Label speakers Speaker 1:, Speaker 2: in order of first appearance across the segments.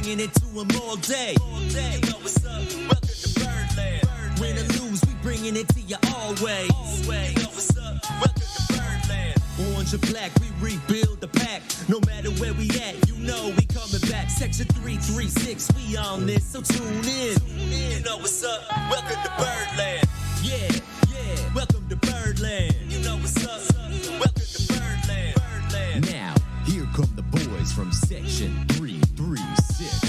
Speaker 1: bringing it to them all day. You know what's up? Welcome to Birdland. Win or lose, we bringing it to you always. You know what's up? Welcome to Birdland. Orange or black, we rebuild the pack. No matter where we at, you know we coming back. Section 336, we on this, so tune in. You know what's up? Welcome to Birdland. Yeah, welcome to Birdland. You know what's up? Welcome to Birdland. Now, here come the boys from Section 336.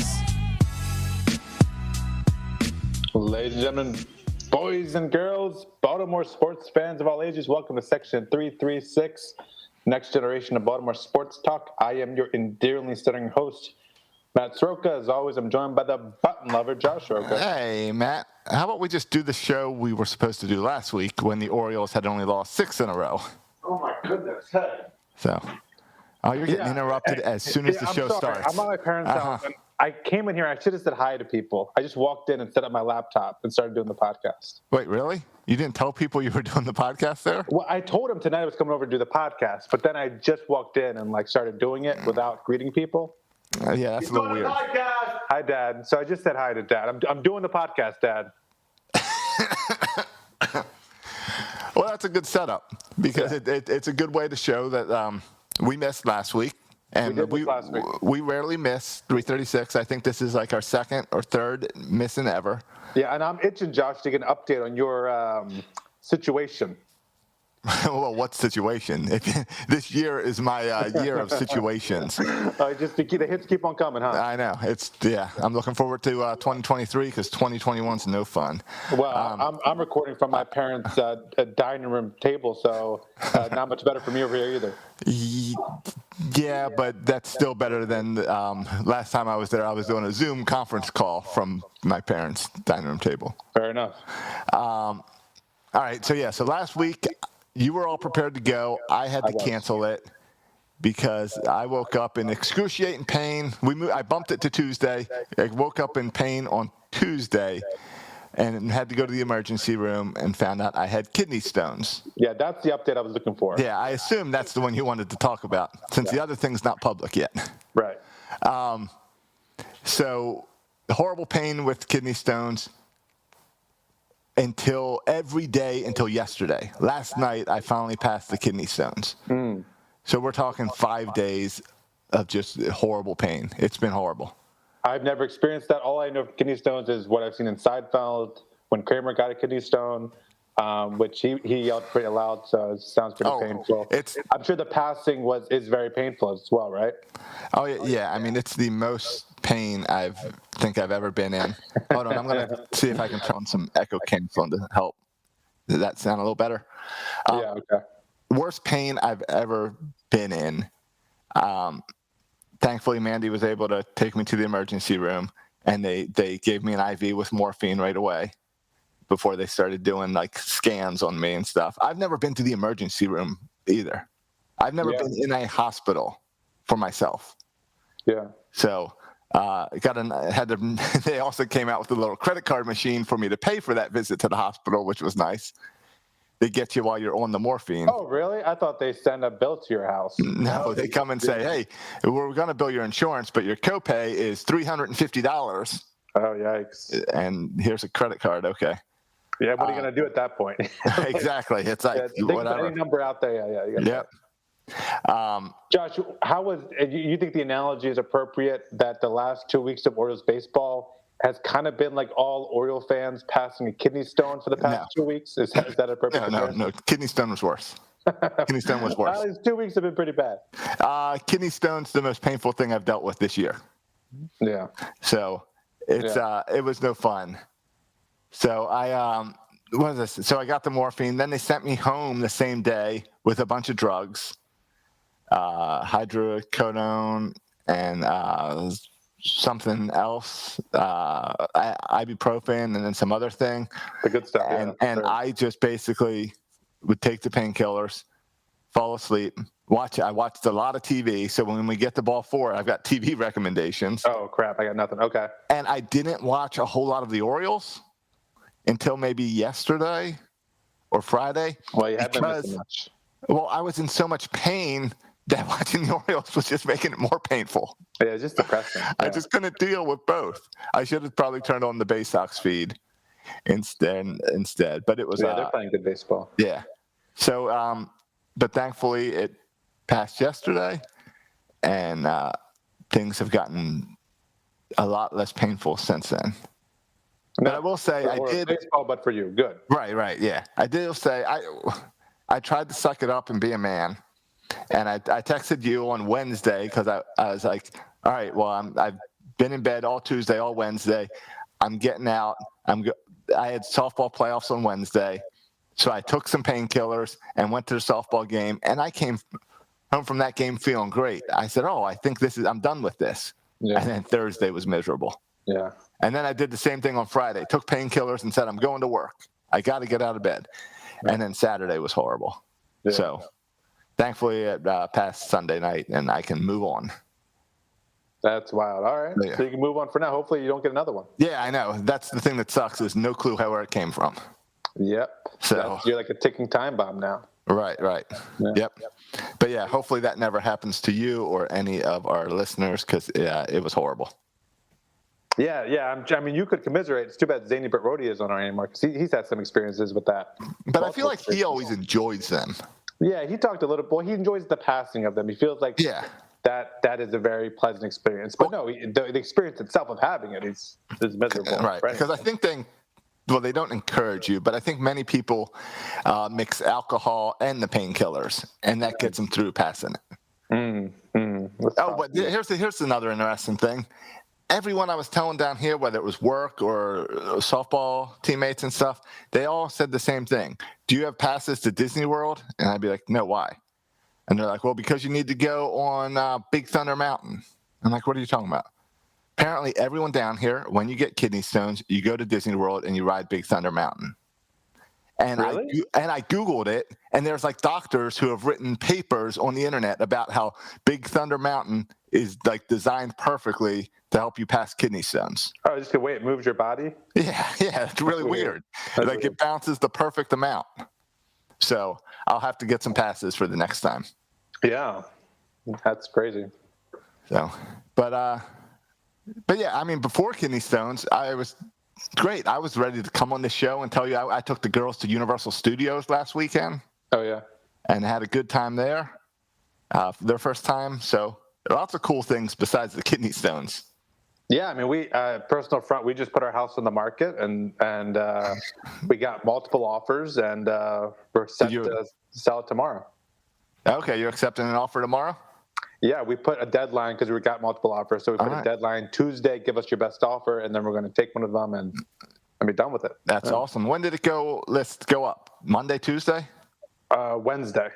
Speaker 2: Ladies and gentlemen, boys and girls, Baltimore sports fans of all ages, welcome to Section 336, next generation of Baltimore sports talk. I am your endearingly stuttering host, Matt Soroka. As always, I'm joined by the button lover, Josh Soroka.
Speaker 3: Hey, Matt. How about we just do the show we were supposed to do last week when the Orioles had only lost 6 in a row?
Speaker 2: Oh, my goodness. Hey.
Speaker 3: So, you're getting interrupted as soon as the show starts.
Speaker 2: I'm at my parents' house, and I came in here. I should have said hi to people. I just walked in and set up my laptop and started doing the podcast.
Speaker 3: Wait, really? You didn't tell people you were doing the podcast there?
Speaker 2: Well, I told them tonight I was coming over to do the podcast, but then I just walked in and started doing it without greeting people.
Speaker 3: Yeah, that's a little weird.
Speaker 2: Hi, Dad. So I just said hi to Dad. I'm doing the podcast, Dad.
Speaker 3: Well, that's a good setup because it's a good way to show that we missed last week. And we rarely miss 336. I think this is like our second or third missing ever.
Speaker 2: Yeah, and I'm itching, Josh, to get an update on your situation.
Speaker 3: Well, what situation? This year is my year of situations.
Speaker 2: Just the hits keep on coming, huh?
Speaker 3: I know. I'm looking forward to 2023 because 2021's no fun.
Speaker 2: Well, I'm recording from my parents' dining room table, so not much better for me over here either.
Speaker 3: Yeah, but that's still better than last time I was there. I was doing a Zoom conference call from my parents' dining room table.
Speaker 2: Fair enough.
Speaker 3: All right. So last week, you were all prepared to go. I had to cancel it because I woke up in excruciating pain. I bumped it to Tuesday. I woke up in pain on Tuesday and had to go to the emergency room and found out I had kidney stones.
Speaker 2: Yeah, that's the update I was looking for.
Speaker 3: Yeah, I assume that's the one you wanted to talk about since the other thing's not public yet.
Speaker 2: Right.
Speaker 3: So horrible pain with kidney stones every day until yesterday. Last night, I finally passed the kidney stones. So we're talking 5 days of just horrible pain. It's been horrible.
Speaker 2: I've never experienced that. All I know of kidney stones is what I've seen in Seinfeld when Kramer got a kidney stone, which he yelled pretty loud, so it sounds pretty painful. I'm sure the passing is very painful as well, right?
Speaker 3: Oh, yeah. I mean, it's the most pain I think I've ever been in. Hold on, I'm going to see if I can turn on some echo canceling to help. Does that sound a little better?
Speaker 2: Yeah, okay.
Speaker 3: Worst pain I've ever been in. Thankfully, Mandy was able to take me to the emergency room, and they gave me an IV with morphine right away before they started doing scans on me and stuff. I've never been to the emergency room either. I've never been in a hospital for myself.
Speaker 2: Yeah.
Speaker 3: So they also came out with a little credit card machine for me to pay for that visit to the hospital, which was nice. They get you while you're on the morphine.
Speaker 2: Oh, really? I thought they send a bill to your house.
Speaker 3: No, they come and say, hey, we're going to bill your insurance, but your copay is $350.
Speaker 2: Oh, yikes.
Speaker 3: And here's a credit card. Okay.
Speaker 2: Yeah, what are you going to do at that point?
Speaker 3: Exactly. It's like, whatever.
Speaker 2: Any number out there, yeah.
Speaker 3: Yep.
Speaker 2: Josh, you think the analogy is appropriate that the last 2 weeks of Orioles baseball has kind of been like all Oriole fans passing a kidney stone for the past 2 weeks? Is that appropriate?
Speaker 3: No. Kidney stone was worse. Kidney stone was worse.
Speaker 2: These 2 weeks have been pretty bad.
Speaker 3: Kidney stone's the most painful thing I've dealt with this year.
Speaker 2: Yeah.
Speaker 3: So it was no fun. So what is this? So I got the morphine. Then they sent me home the same day with a bunch of drugs, hydrocodone and something else, ibuprofen, and then some other thing.
Speaker 2: The good stuff.
Speaker 3: And I just basically would take the painkillers, fall asleep. I watched a lot of TV, so when we get to ball 4, I've got TV recommendations.
Speaker 2: Oh, crap, I got nothing. Okay.
Speaker 3: And I didn't watch a whole lot of the Orioles until maybe yesterday or Friday.
Speaker 2: Well, you haven't missed much.
Speaker 3: Well, I was in so much pain that watching the Orioles was just making it more painful.
Speaker 2: Yeah, it's just depressing. Yeah.
Speaker 3: I just couldn't deal with both. I should have probably turned on the Bay Sox feed instead. But it was
Speaker 2: they're playing good baseball.
Speaker 3: Yeah. So, but thankfully it passed yesterday, and things have gotten a lot less painful since then. But I will say I did
Speaker 2: baseball, but for you, good.
Speaker 3: Right, yeah. I did say I tried to suck it up and be a man, and I texted you on Wednesday because I was like, all right, well I've been in bed all Tuesday, all Wednesday. I'm getting out. I had softball playoffs on Wednesday, so I took some painkillers and went to the softball game, and I came home from that game feeling great. I said, I think I'm done with this. Yeah. And then Thursday was miserable.
Speaker 2: Yeah.
Speaker 3: And then I did the same thing on Friday, took painkillers and said, I'm going to work. I got to get out of bed. Right. And then Saturday was horrible. Yeah. So thankfully it passed Sunday night and I can move on.
Speaker 2: That's wild. All right. Yeah. So you can move on for now. Hopefully you don't get another one.
Speaker 3: Yeah, I know. That's the thing that sucks is no clue where it came from.
Speaker 2: Yep. So you're like a ticking time bomb now.
Speaker 3: Right. Yeah. Yep. But yeah, hopefully that never happens to you or any of our listeners because it was horrible.
Speaker 2: Yeah. I mean, you could commiserate. It's too bad Zany Brody isn't on anymore because he's had some experiences with that.
Speaker 3: But I feel like he always enjoys them.
Speaker 2: Yeah, he talked a little bit. Well, he enjoys the passing of them. He feels like that is a very pleasant experience. But no, the experience itself of having it is miserable.
Speaker 3: Right. Because I think they don't encourage you, but I think many people mix alcohol and the painkillers, and that gets them through passing it. But here's another interesting thing. Everyone I was telling down here, whether it was work or softball teammates and stuff, they all said the same thing. Do you have passes to Disney World? And I'd be like, no, why? And they're like, well, because you need to go on Big Thunder Mountain. I'm like, what are you talking about? Apparently, everyone down here, when you get kidney stones, you go to Disney World and you ride Big Thunder Mountain. And really? I Googled it, and there's like doctors who have written papers on the internet about how Big Thunder Mountain is like designed perfectly to help you pass kidney stones.
Speaker 2: Oh, just the way it moves your body?
Speaker 3: Yeah, it's really weird. Like it bounces the perfect amount. So I'll have to get some passes for the next time.
Speaker 2: Yeah, that's crazy.
Speaker 3: So, but yeah, I mean, before kidney stones, I was great. I was ready to come on the show and tell you I took the girls to Universal Studios last weekend.
Speaker 2: Oh, yeah.
Speaker 3: And had a good time there. Their first time. So lots of cool things besides the kidney stones.
Speaker 2: Yeah, I mean, we personal front. We just put our house on the market, and we got multiple offers, and we're set to sell it tomorrow.
Speaker 3: Okay, you're accepting an offer tomorrow?
Speaker 2: Yeah, we put a deadline because we got multiple offers. So we put a deadline Tuesday. Give us your best offer, and then we're going to take one of them and be done with it.
Speaker 3: That's awesome. When did it go? Let's go up. Monday, Tuesday?
Speaker 2: Wednesday.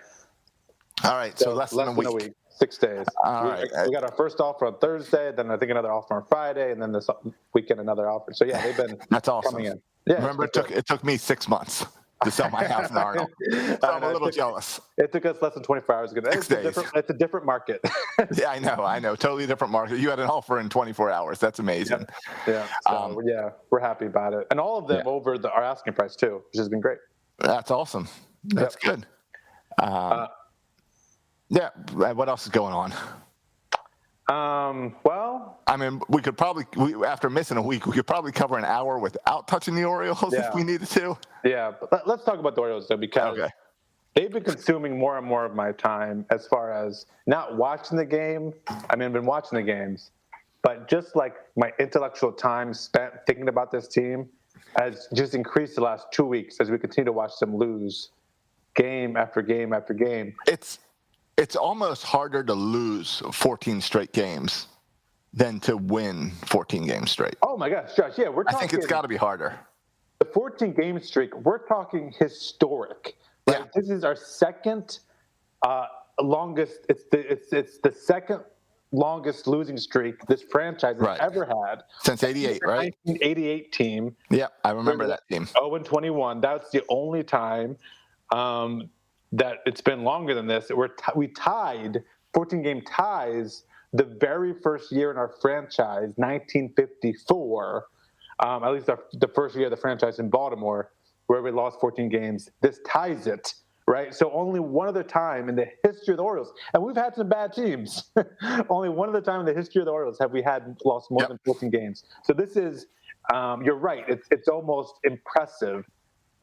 Speaker 3: All right, so less than a week.
Speaker 2: 6 days.
Speaker 3: All right.
Speaker 2: We got our first offer on Thursday, then I think another offer on Friday, and then this weekend another offer. So yeah, they've been
Speaker 3: That's awesome.
Speaker 2: coming in. Yeah,
Speaker 3: remember, it took me 6 months to sell my house in Arnold. So I'm a little jealous.
Speaker 2: It took us less than 24 hours.
Speaker 3: 6 days.
Speaker 2: It's a different market.
Speaker 3: Yeah, I know. Totally different market. You had an offer in 24 hours. That's amazing.
Speaker 2: Yeah. So, we're happy about it. And all of them over our asking price too, which has been great.
Speaker 3: That's awesome. That's good. Yeah. What else is going on?
Speaker 2: Well,
Speaker 3: I mean, we could probably, after missing a week, we could probably cover an hour without touching the Orioles if we needed to.
Speaker 2: Yeah, but let's talk about the Orioles though, because they've been consuming more and more of my time as far as not watching the game. I mean, I've been watching the games, but just like my intellectual time spent thinking about this team has just increased the last 2 weeks as we continue to watch them lose game after game after game.
Speaker 3: It's almost harder to lose 14 straight games than to win 14 games straight.
Speaker 2: Oh my gosh, Josh! Yeah,
Speaker 3: I think it's got to be harder.
Speaker 2: The 14-game streak. We're talking historic. Right? Yeah. This is our second longest. It's the second longest losing streak this franchise has ever had
Speaker 3: since '88, right?
Speaker 2: 1988 team.
Speaker 3: Yeah, I remember that team.
Speaker 2: 0-21. That's the only time that it's been longer than this. We tied 14-game ties the very first year in our franchise, 1954, at least the first year of the franchise in Baltimore, where we lost 14 games. This ties it right? So only one other time in the history of the Orioles, and we've had some bad teams, only one other time in the history of the Orioles have we had lost more than 14 games. So this is, you're right, it's almost impressive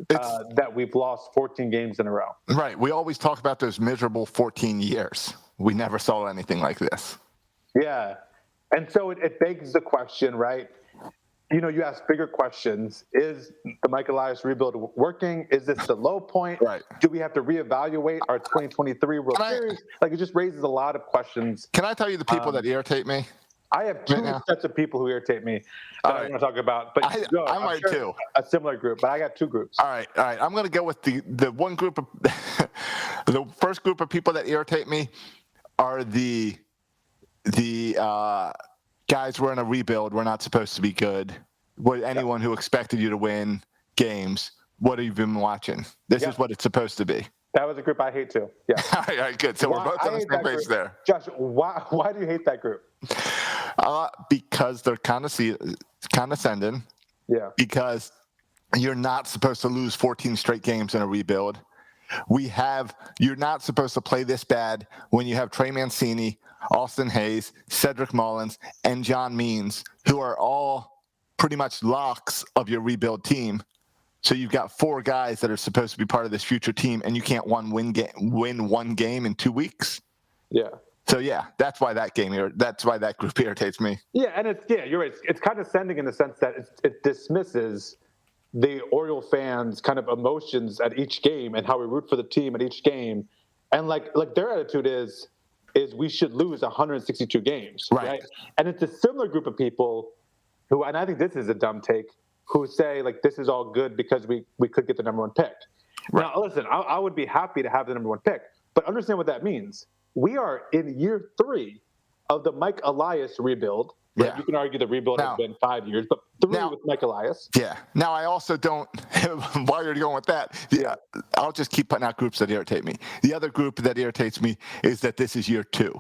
Speaker 2: that we've lost 14 games in a row.
Speaker 3: Right. We always talk about those miserable 14 years. We never saw anything like this.
Speaker 2: Yeah. And so it begs the question, right? You ask bigger questions. Is the Mike Elias rebuild working? Is this the low point?
Speaker 3: Right.
Speaker 2: Do we have to reevaluate our 2023 World Series? Like, it just raises a lot of questions.
Speaker 3: Can I tell you the people that irritate me?
Speaker 2: I have two sets of people who irritate me that I want to talk about. But
Speaker 3: I might too.
Speaker 2: A similar group, but I got two groups.
Speaker 3: All right. I'm going to go with the one group of the first group of people that irritate me are the guys, we're in a rebuild. We're not supposed to be good. Anyone who expected you to win games, what have you been watching? This is what it's supposed to be.
Speaker 2: That was a group I hate too. Yeah.
Speaker 3: All right, good. So we're both on the same page there.
Speaker 2: Josh, why do you hate that group?
Speaker 3: Because they're condescending.
Speaker 2: Yeah.
Speaker 3: Because you're not supposed to lose 14 straight games in a rebuild. You're not supposed to play this bad when you have Trey Mancini, Austin Hayes, Cedric Mullins, and John Means, who are all pretty much locks of your rebuild team. So you've got four guys that are supposed to be part of this future team, and you can't win one game in 2 weeks.
Speaker 2: Yeah.
Speaker 3: So yeah, that's why that group irritates me.
Speaker 2: Yeah, and you're right. It's condescending in the sense that it dismisses the Oriole fans' kind of emotions at each game and how we root for the team at each game, and like their attitude is we should lose 162 games, right? And it's a similar group of people who, and I think this is a dumb take, who say like this is all good because we could get the number one pick. Right. Now, listen, I would be happy to have the number one pick, but understand what that means. We are in year 3 of the Mike Elias rebuild. Right? Yeah. You can argue the rebuild has been 5 years, but 3 with Mike Elias.
Speaker 3: Yeah. Now, I also don't, while you're going with that, I'll just keep putting out groups that irritate me. The other group that irritates me is that this is year 2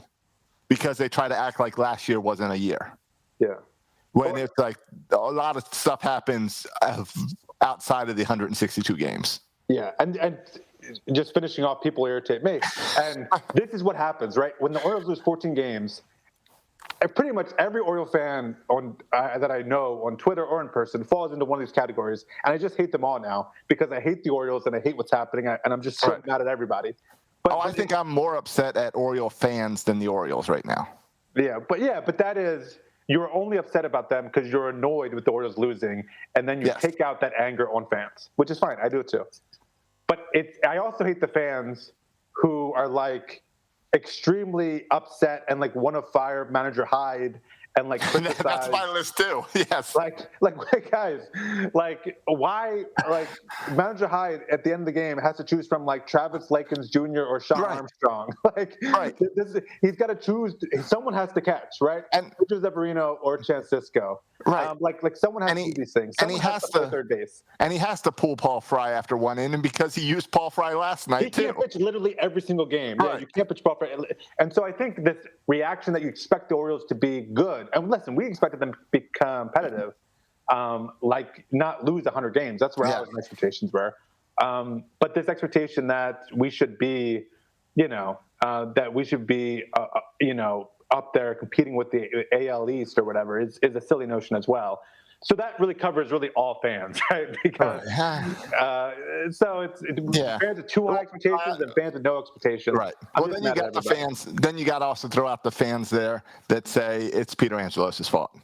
Speaker 3: because they try to act like last year wasn't a year.
Speaker 2: Yeah.
Speaker 3: When it's like a lot of stuff happens outside of the 162 games.
Speaker 2: Yeah. And just finishing off, people irritate me. And this is what happens, right? When the Orioles lose 14 games, pretty much every Oriole fan that I know on Twitter or in person falls into one of these categories. And I just hate them all now because I hate the Orioles and I hate what's happening. And I'm just so mad at everybody.
Speaker 3: I think I'm more upset at Oriole fans than the Orioles right now.
Speaker 2: Yeah, but that is, you're only upset about them because you're annoyed with the Orioles losing. And then you take out that anger on fans, which is fine. I do it too. But I also hate the fans who are like extremely upset and like want to fire manager Hyde and like criticize.
Speaker 3: That's my list too. Yes.
Speaker 2: Like guys, like why? Like manager Hyde at the end of the game has to choose from like Travis Lakins Jr. or Sean Armstrong. Like he's got to choose. Someone has to catch, right? And Richard Zeverino or Francisco. Right. Like someone has to do these things. Someone has to play third base.
Speaker 3: And he has to pull Paul Fry after one inning because he used Paul Fry last night too.
Speaker 2: He can't pitch literally every single game. Right. Yeah, you can't pitch Paul Fry. And so I think this reaction that you expect the Orioles to be good. And listen, we expected them to be competitive, like not lose 100 games. That's where our expectations were. But this expectation that we should be, up there competing with the AL East or whatever is a silly notion as well. So that really covers all fans, right? Because so it's fans with too high expectations and fans with no expectations.
Speaker 3: Right. Well, then you got the fans. Then you got to also throw out the fans there that say it's Peter Angelos' fault,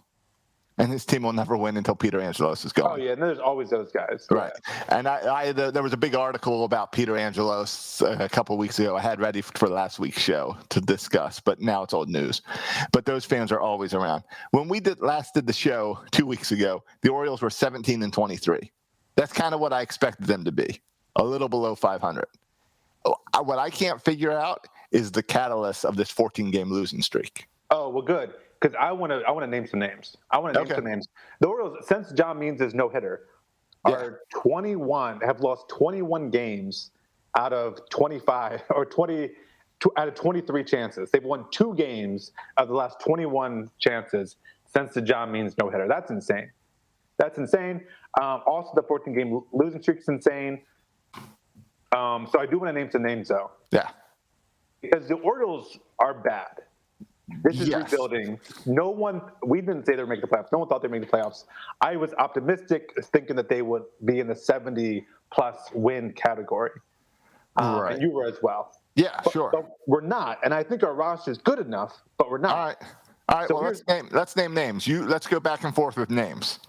Speaker 3: and his team will never win until Peter Angelos is gone.
Speaker 2: Oh yeah, and there's always those guys.
Speaker 3: Right. And there was a big article about Peter Angelos a couple of weeks ago. I had ready for last week's show to discuss, but now it's old news. But those fans are always around. When we last did the show 2 weeks ago, the Orioles were 17-23. That's kind of what I expected them to be, a little below 500. What I can't figure out is the catalyst of this 14-game losing streak.
Speaker 2: Oh well, good. Because I want to name some names. Some names. The Orioles, since John Means is no hitter, have lost 21 games out of 25 or 20 out of 23 chances. They've won 2 games of the last 21 chances since the John Means no hitter. That's insane. Also, the 14-game losing streak is insane. So I do want to name some names, though.
Speaker 3: Yeah.
Speaker 2: Because the Orioles are bad. This is
Speaker 3: Yes.
Speaker 2: rebuilding. We didn't say they would make the playoffs. No one thought they'd make the playoffs. I was optimistic, thinking that they would be in the 70-plus win category.
Speaker 3: Right.
Speaker 2: And you were as well.
Speaker 3: Yeah, sure.
Speaker 2: But we're not. And I think our roster is good enough, but we're not.
Speaker 3: All right.
Speaker 2: So
Speaker 3: Well, let's name names. Let's go back and forth with names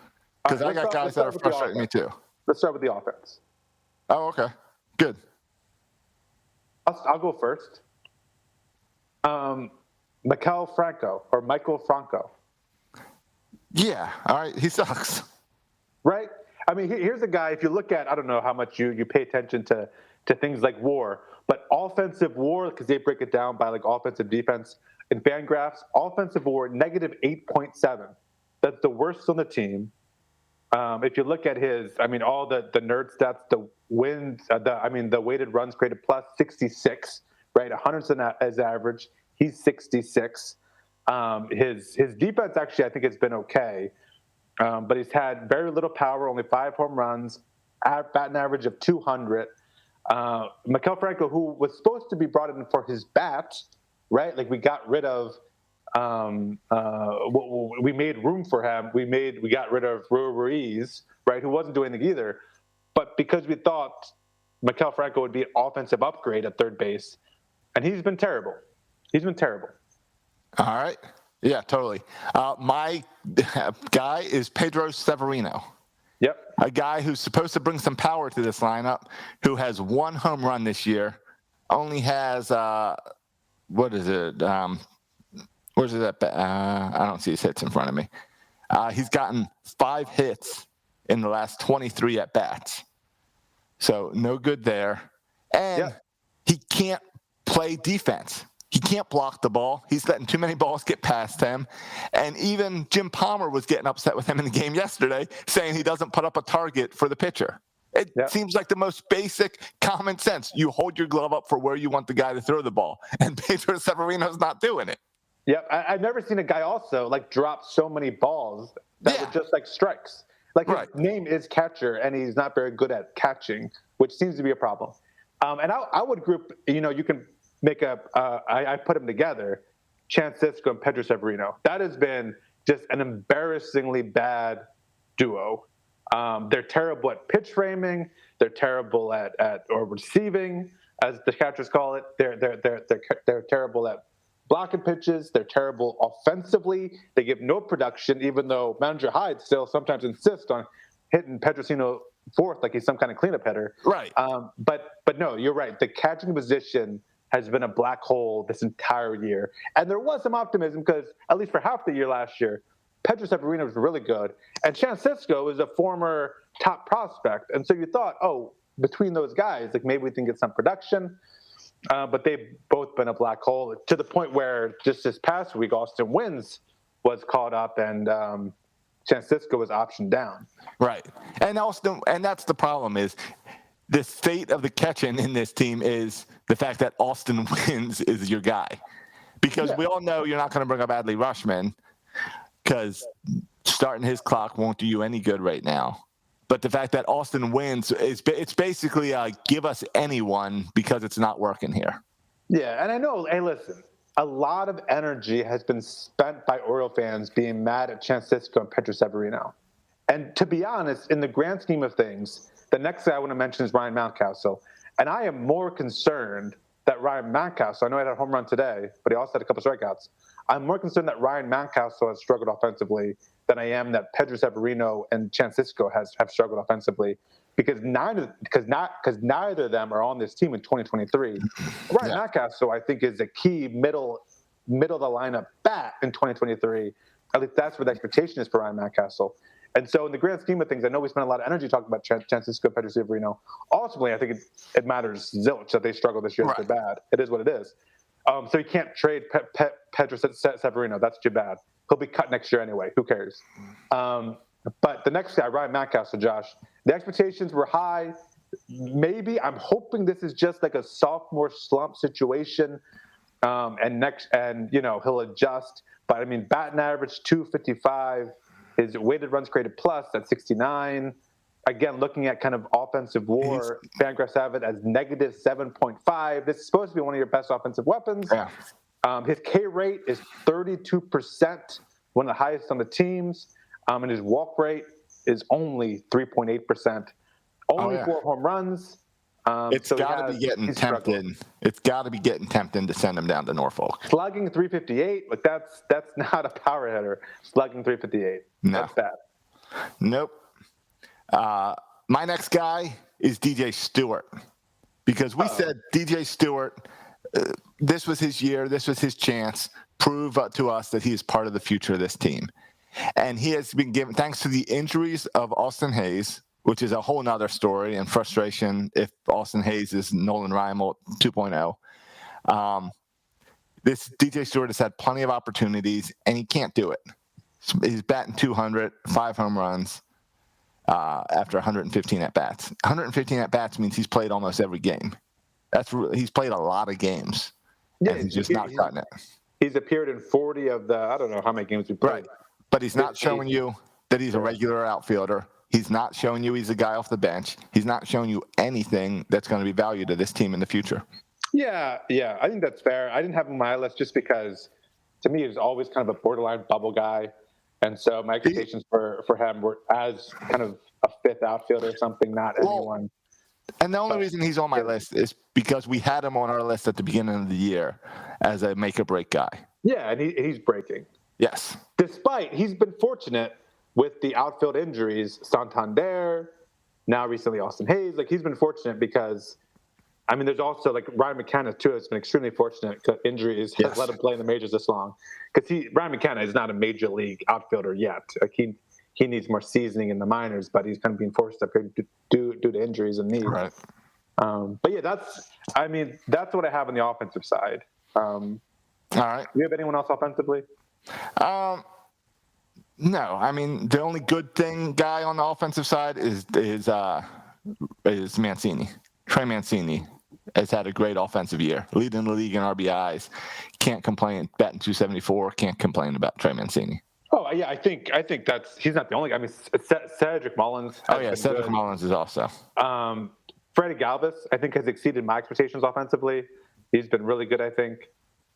Speaker 3: because I got guys that are frustrating me too.
Speaker 2: Let's start with the offense.
Speaker 3: Oh, okay. Good.
Speaker 2: I'll go first. Michael Franco.
Speaker 3: Yeah. All right. He sucks.
Speaker 2: Right? I mean, here's a guy, if you look at, I don't know how much you pay attention to things like WAR, but offensive WAR, because they break it down by like offensive defense in Fangraphs, offensive WAR, negative 8.7. That's the worst on the team. If you look at all the nerd stats, the wins, the weighted runs created plus 66, right? 100 as average. He's 66. His defense actually, I think, has been okay, but he's had very little power, only 5 home runs, batting average of 200. Mikel Franco, who was supposed to be brought in for his bat, right? Like we got rid of. We made room for him. We got rid of Ruiz, right? Who wasn't doing anything either, but because we thought Mikel Franco would be an offensive upgrade at third base, and he's been terrible.
Speaker 3: All right. Yeah, totally. My guy is Pedro Severino.
Speaker 2: Yep.
Speaker 3: A guy who's supposed to bring some power to this lineup, who has 1 home run this year, only has what is it? Where's it at? I don't see his hits in front of me. He's gotten 5 hits in the last 23 at bats. So no good there. And he can't play defense. He can't block the ball. He's letting too many balls get past him. And even Jim Palmer was getting upset with him in the game yesterday, saying he doesn't put up a target for the pitcher. It seems like the most basic common sense. You hold your glove up for where you want the guy to throw the ball. And Pedro Severino's not doing it.
Speaker 2: Yep. I've never seen a guy also like drop so many balls that were just like strikes. Like his name is catcher, and he's not very good at catching, which seems to be a problem. And I would group, you can make I put them together, Chance Sisco and Pedro Severino. That has been just an embarrassingly bad duo. They're terrible at pitch framing. They're terrible at or receiving, as the catchers call it. They're terrible at blocking pitches. They're terrible offensively. They give no production, even though manager Hyde still sometimes insists on hitting Pedrocino fourth like he's some kind of cleanup hitter.
Speaker 3: Right.
Speaker 2: But no, you're right. The catching position has been a black hole this entire year. And there was some optimism because, at least for half the year last year, Pedro Severino was really good. And Chance Sisco is a former top prospect. And so you thought, between those guys, like maybe we can get some production. But they've both been a black hole to the point where just this past week, Austin Wynns was caught up and Chance Sisco was optioned down.
Speaker 3: Right. And that's the problem is the state of the catching in this team is the fact that Austin Wynns is your guy. Because we all know you're not going to bring up Adley Rushman because starting his clock won't do you any good right now. But the fact that Austin Wynns, it's basically give us anyone because it's not working here.
Speaker 2: Yeah, and I know, hey, listen, a lot of energy has been spent by Oriole fans being mad at Chance Sisco and Pedro Severino. And to be honest, in the grand scheme of things, the next guy I want to mention is Ryan Mountcastle. And I am more concerned that Ryan Mountcastle, I know he had a home run today, but he also had a couple strikeouts. I'm more concerned that Ryan Mountcastle has struggled offensively than I am that Pedro Severino and Chance Sisco have struggled offensively, because neither of them are on this team in 2023. Ryan Mountcastle, I think, is a key middle of the lineup bat in 2023. At least that's what the expectation is for Ryan Mountcastle. And so in the grand scheme of things, I know we spent a lot of energy talking about Chance Sisco, Pedro Severino. Ultimately, I think it matters zilch that they struggle this year. Right. They're bad. It is what it is. So you can't trade Pedro Severino. That's too bad. He'll be cut next year anyway. Who cares? But the next guy, Ryan Mountcastle, Josh, the expectations were high. Maybe I'm hoping this is just like a sophomore slump situation, and he'll adjust. But I mean, batting average 255, his weighted runs created plus at 69. again, looking at kind of offensive WAR, Fangraphs have it as negative 7.5. This is supposed to be one of your best offensive weapons.
Speaker 3: Yeah.
Speaker 2: His K rate is 32%, one of the highest on the teams, and his walk rate is only 3.8%. Only 4 home runs.
Speaker 3: It's got to be getting tempted. It's got to be getting tempted to send him down to Norfolk.
Speaker 2: Slugging 358, but that's not a power hitter. Slugging 358.
Speaker 3: No.
Speaker 2: That's bad.
Speaker 3: Nope. My next guy is DJ Stewart, because we said DJ Stewart, this was his year, this was his chance, prove to us that he is part of the future of this team. And he has been given, thanks to the injuries of Austin Hayes, which is a whole nother story and frustration if Austin Hayes is Nolan Rymel 2.0. This DJ Stewart has had plenty of opportunities, and he can't do it. He's batting 200, 5 home runs after 115 at-bats. 115 at-bats means he's played almost every game. He's played a lot of games, and he's just not gotten it.
Speaker 2: He's appeared in 40 of the, I don't know how many games he played.
Speaker 3: Right, but he's not showing you that he's a regular outfielder. He's not showing you he's a guy off the bench. He's not showing you anything that's going to be valued to this team in the future.
Speaker 2: Yeah, I think that's fair. I didn't have him on my list just because, to me, he was always kind of a borderline bubble guy. And so my expectations for him were as kind of a fifth outfielder or something, not anyone.
Speaker 3: And the only reason he's on my list is because we had him on our list at the beginning of the year as a make-or-break guy.
Speaker 2: Yeah, and he's breaking.
Speaker 3: Yes.
Speaker 2: Despite, he's been fortunate with the outfield injuries, Santander, now recently Austin Hayes. Like, he's been fortunate because, I mean, there's also, like, Ryan McKenna, too, has been extremely fortunate because injuries has let him play in the majors this long. Because Ryan McKenna is not a major league outfielder yet. Like, he needs more seasoning in the minors, but he's kind of being forced up here due to injuries and needs.
Speaker 3: Right.
Speaker 2: But, yeah, that's what I have on the offensive side.
Speaker 3: All right.
Speaker 2: Do you have anyone else offensively?
Speaker 3: No, I mean, the only good thing guy on the offensive side is Mancini. Trey Mancini has had a great offensive year, leading the league in RBIs. Can't complain. Batting 274. Can't complain about Trey Mancini.
Speaker 2: Oh yeah, I think he's not the only guy. I mean, Cedric Mullins.
Speaker 3: Cedric Mullins is also.
Speaker 2: Freddie Galvis, I think, has exceeded my expectations offensively. He's been really good, I think.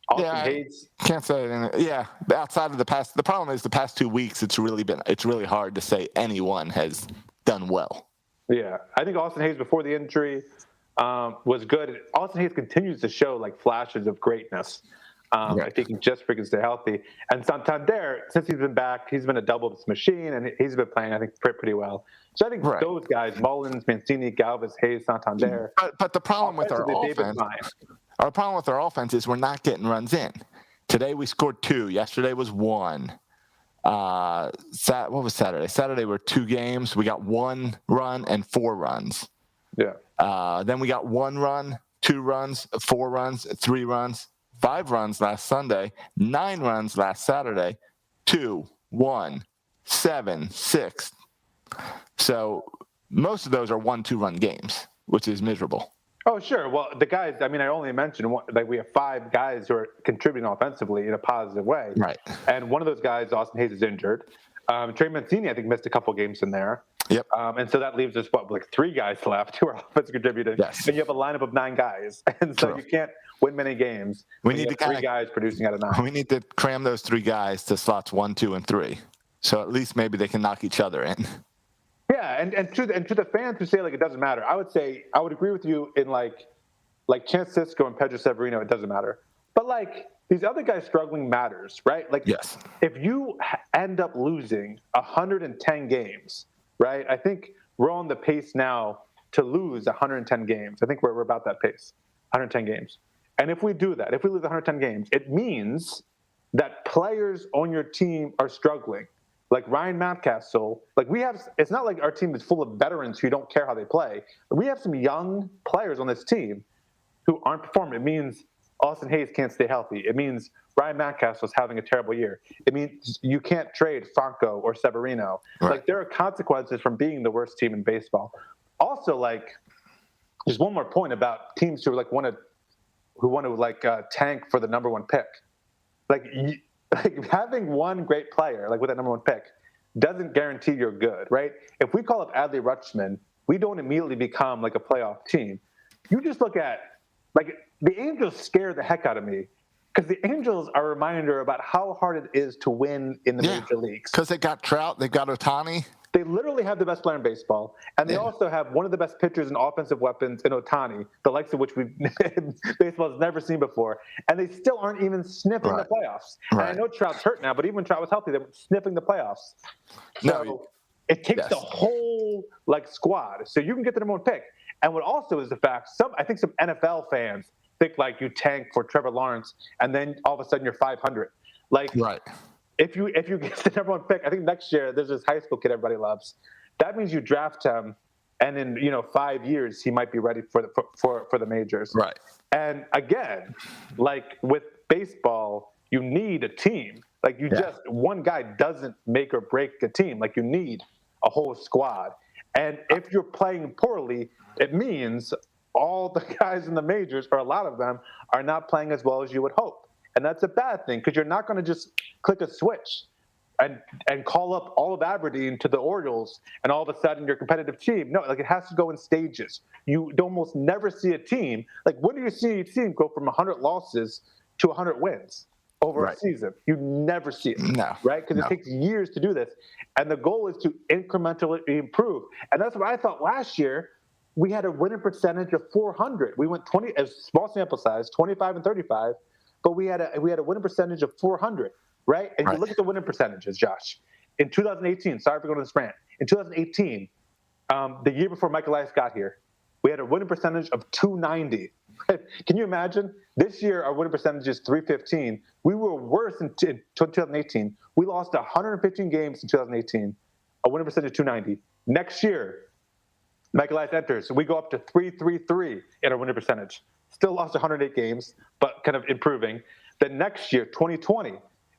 Speaker 2: Austin Hayes.
Speaker 3: Can't say anything. Yeah, outside of the past, the problem is the past 2 weeks. It's really hard to say anyone has done well.
Speaker 2: Yeah, I think Austin Hayes before the injury was good. Austin Hayes continues to show like flashes of greatness. I think he just freaking stay healthy. And Santander, since he's been back, he's been a doubles machine, and he's been playing, I think, pretty well. So I think those guys, Mullins, Mancini, Galvis, Hayes, Santander.
Speaker 3: But the problem with our offense is we're not getting runs in. Today we scored 2. Yesterday was 1. What was Saturday? Saturday were 2 games. We got 1 run and 4 runs.
Speaker 2: Yeah.
Speaker 3: Then we got 1 run, 2 runs, 4 runs, 3 runs, 5 runs last Sunday, 9 runs last Saturday, 2, 1, 7, 6. So most of those are 1-2 run games, which is miserable.
Speaker 2: Oh, sure. Well, the guys, I mean, I only mentioned we have 5 guys who are contributing offensively in a positive way.
Speaker 3: Right.
Speaker 2: And one of those guys, Austin Hayes, is injured. Trey Mancini, I think, missed a couple games in there.
Speaker 3: Yep.
Speaker 2: And so that leaves us, 3 guys left who are offensive contributors.
Speaker 3: Yes.
Speaker 2: And you have a lineup of 9 guys. And so you can't win many games.
Speaker 3: We need
Speaker 2: 3 guys producing out of 9.
Speaker 3: We need to cram those 3 guys to slots 1, 2, and 3. So at least maybe they can knock each other in.
Speaker 2: Yeah, and to the fans who say it doesn't matter, I would agree with you in like Chance Sisco and Pedro Severino, it doesn't matter. But these other guys struggling matters, right?
Speaker 3: Yes.
Speaker 2: If you end up losing 110 games, right? I think we're on the pace now to lose 110 games. I think we're about that pace, 110 games. And if we do that, if we lose 110 games, it means that players on your team are struggling. Like Ryan Mountcastle, it's not like our team is full of veterans who don't care how they play. We have some young players on this team who aren't performing. It means Austin Hayes can't stay healthy. It means Ryan Mountcastle is having a terrible year. It means you can't trade Franco or Severino.
Speaker 3: Right.
Speaker 2: There are consequences from being the worst team in baseball. Also, just one more point about teams who want to tank for the number 1 pick. Having one great player, with that number 1 pick, doesn't guarantee you're good, right? If we call up Adley Rutschman, we don't immediately become like a playoff team. You just look at, like, the Angels scare the heck out of me because the Angels are a reminder about how hard it is to win in the major leagues.
Speaker 3: Because they got Trout, they've got Ohtani.
Speaker 2: They literally have the best player in baseball, and they also have one of the best pitchers and offensive weapons in Ohtani, the likes of which baseball has never seen before, and they still aren't even sniffing the playoffs. And I know Trout's hurt now, but even when Trout was healthy, they were sniffing the playoffs. So it takes the whole squad, so you can get the number one pick. And what also is the fact, I think some NFL fans think like you tank for Trevor Lawrence, and then all of a sudden you're 500. If you get the number one pick, I think next year there's this high school kid everybody loves. That means you draft him, and in 5 years he might be ready for the majors.
Speaker 3: Right.
Speaker 2: And again, like with baseball, you need a team. Like just one guy doesn't make or break a team. Like you need a whole squad. And if you're playing poorly, it means all the guys in the majors, or a lot of them, are not playing as well as you would hope. And that's a bad thing because you're not going to just click a switch and call up all of Aberdeen to the Orioles and all of a sudden you're a competitive team. No, it has to go in stages. You almost never see a team. Like, when do you see a team go from 100 losses to 100 wins over a season? You never see it.
Speaker 3: No.
Speaker 2: Right? Because it takes years to do this. And the goal is to incrementally improve. And that's what I thought last year. We had a winning percentage of 400. We went 20, as small sample size, 25 and 35. But we had a winning percentage of 400, right? And you look at the winning percentages, Josh. In 2018, sorry for going to this rant. In 2018, the year before Michael Elias got here, we had a winning percentage of 290. Can you imagine? This year, our winning percentage is 315. We were worse in 2018. We lost 115 games in 2018, a winning percentage of 290. Next year, Michael Elias enters, so we go up to 333 in our winning percentage. Still lost 108 games, but kind of improving. Then next year, 2020,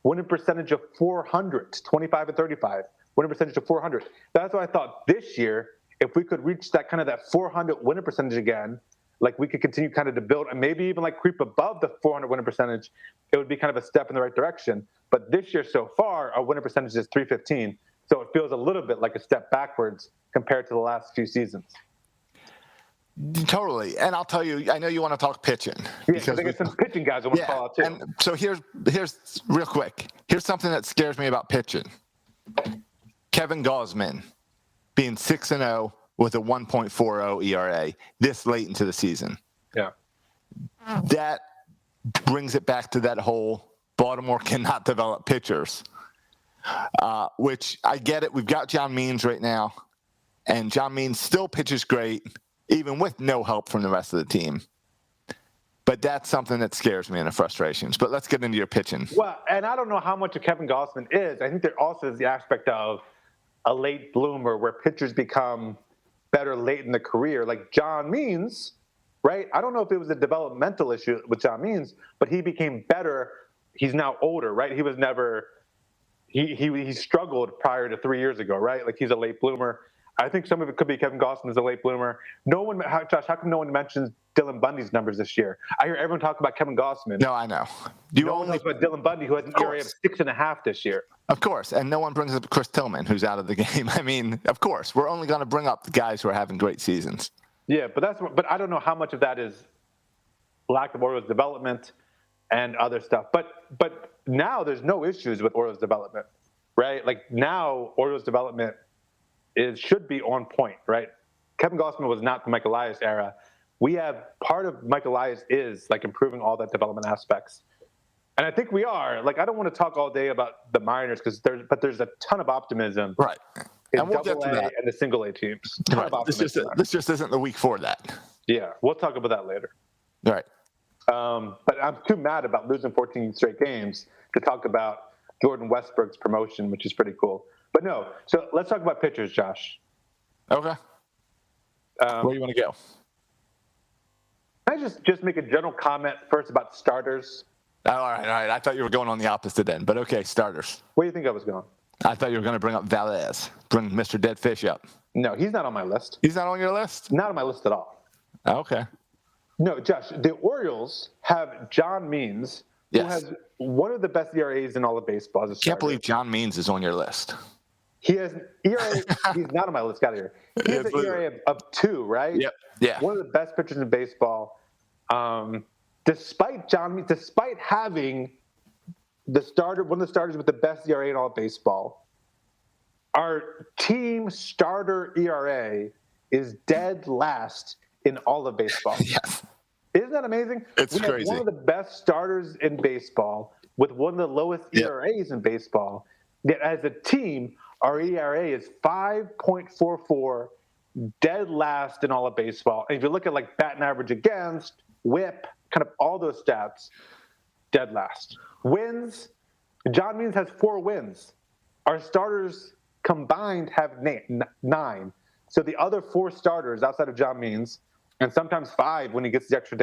Speaker 2: winning percentage of 400, 25 and 35, winning percentage of 400. That's why I thought this year, if we could reach that 400 winning percentage again, like we could continue kind of to build and maybe even creep above the 400 winning percentage, it would be kind of a step in the right direction. But this year so far, our winning percentage is 315. So it feels a little bit like a step backwards compared to the last few seasons.
Speaker 3: Totally. And I'll tell you, I know you want to talk pitching.
Speaker 2: Yeah, because I got some pitching guys I want to call out too.
Speaker 3: And so here's real quick. Here's something that scares me about pitching. Kevin Gausman being 6-0 with a 1.40 ERA this late into the season.
Speaker 2: Yeah.
Speaker 3: That brings it back to that whole Baltimore cannot develop pitchers, which I get it. We've got John Means right now, and John Means still pitches great, even with no help from the rest of the team. But that's something that scares me and the frustrations. But let's get into your pitching.
Speaker 2: Well, and I don't know how much of Kevin Gausman is. I think there also is the aspect of a late bloomer where pitchers become better late in the career. Like John Means, right? I don't know if it was a developmental issue with John Means, but he became better. He's now older, right? He was never – he struggled prior to 3 years ago, right? Like he's a late bloomer. I think some of it could be Kevin Gausman as a late bloomer. Josh, how come no one mentions Dylan Bundy's numbers this year? I hear everyone talk about Kevin Gausman.
Speaker 3: No, I know.
Speaker 2: No one knows about Dylan Bundy, who has an ERA of 6.5 this year.
Speaker 3: Of course, and no one brings up Chris Tillman, who's out of the game. I mean, of course, we're only going to bring up the guys who are having great seasons.
Speaker 2: Yeah, but I don't know how much of that is lack of Orioles development and other stuff. But now there's no issues with Orioles development, right? Like now Orioles development should be on point, right? Kevin Gausman was not the Michael Elias era. We have part of Michael Elias is improving all that development aspects. And I think we are. I don't want to talk all day about the minors but there's a ton of optimism.
Speaker 3: Right.
Speaker 2: In
Speaker 3: and we'll get to that.
Speaker 2: And the single A teams.
Speaker 3: Right. This just isn't the week for that.
Speaker 2: Yeah, we'll talk about that later.
Speaker 3: Right.
Speaker 2: But I'm too mad about losing 14 straight games to talk about Jordan Westbrook's promotion, which is pretty cool. But no, so let's talk about pitchers, Josh.
Speaker 3: Okay. Where do you want to go?
Speaker 2: Can I just make a general comment first about starters?
Speaker 3: All right. I thought you were going on the opposite end, but okay, starters.
Speaker 2: Where do you think I was going?
Speaker 3: I thought you were going to bring up Valdez, bring Mr. Dead Fish up.
Speaker 2: No, he's not on my list.
Speaker 3: He's not on your list?
Speaker 2: Not on my list at all.
Speaker 3: Okay.
Speaker 2: No, Josh, the Orioles have John Means, who has one of the best ERAs in all of baseball as a starter.
Speaker 3: Can't believe John Means is on your list.
Speaker 2: He has an ERA. He's not on my list. Got here. He has an ERA of 2, right?
Speaker 3: Yep. Yeah.
Speaker 2: One of the best pitchers in baseball. Despite having one of the starters with the best ERA in all of baseball, our team starter ERA is dead last in all of baseball.
Speaker 3: Yes.
Speaker 2: Isn't that amazing?
Speaker 3: It's
Speaker 2: we have
Speaker 3: crazy.
Speaker 2: one of the best starters in baseball with one of the lowest ERAs in baseball. Yet as a team, our ERA is 5.44, dead last in all of baseball. And if you look at like batting average against, WHIP, kind of all those stats, dead last. Wins, John Means has 4 wins. Our starters combined have 9. So the other 4 starters outside of John Means, and sometimes 5 when he gets the extra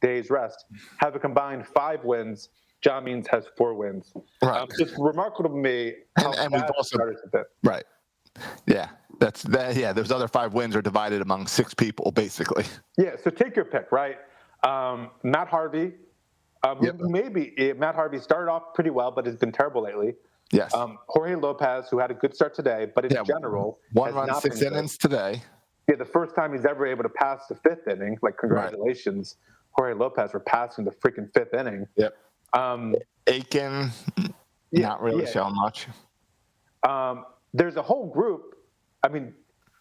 Speaker 2: day's rest, have a combined 5 wins. John Means has 4 wins.
Speaker 3: Right.
Speaker 2: It's remarkable to me how
Speaker 3: and we've also
Speaker 2: starters have been.
Speaker 3: Right. Yeah. That's that. Yeah. Those other 5 wins are divided among 6 people, basically.
Speaker 2: Yeah. So take your pick, right? Matt Harvey. Matt Harvey started off pretty well, but has been terrible lately.
Speaker 3: Yes.
Speaker 2: Jorge Lopez, who had a good start today, but in general,
Speaker 3: 1 run, 6 innings today.
Speaker 2: Yeah, the first time he's ever able to pass the 5th inning. Like, congratulations, Jorge Lopez, for passing the freaking 5th inning.
Speaker 3: Yep. Aiken, not really showing much.
Speaker 2: There's a whole group. I mean,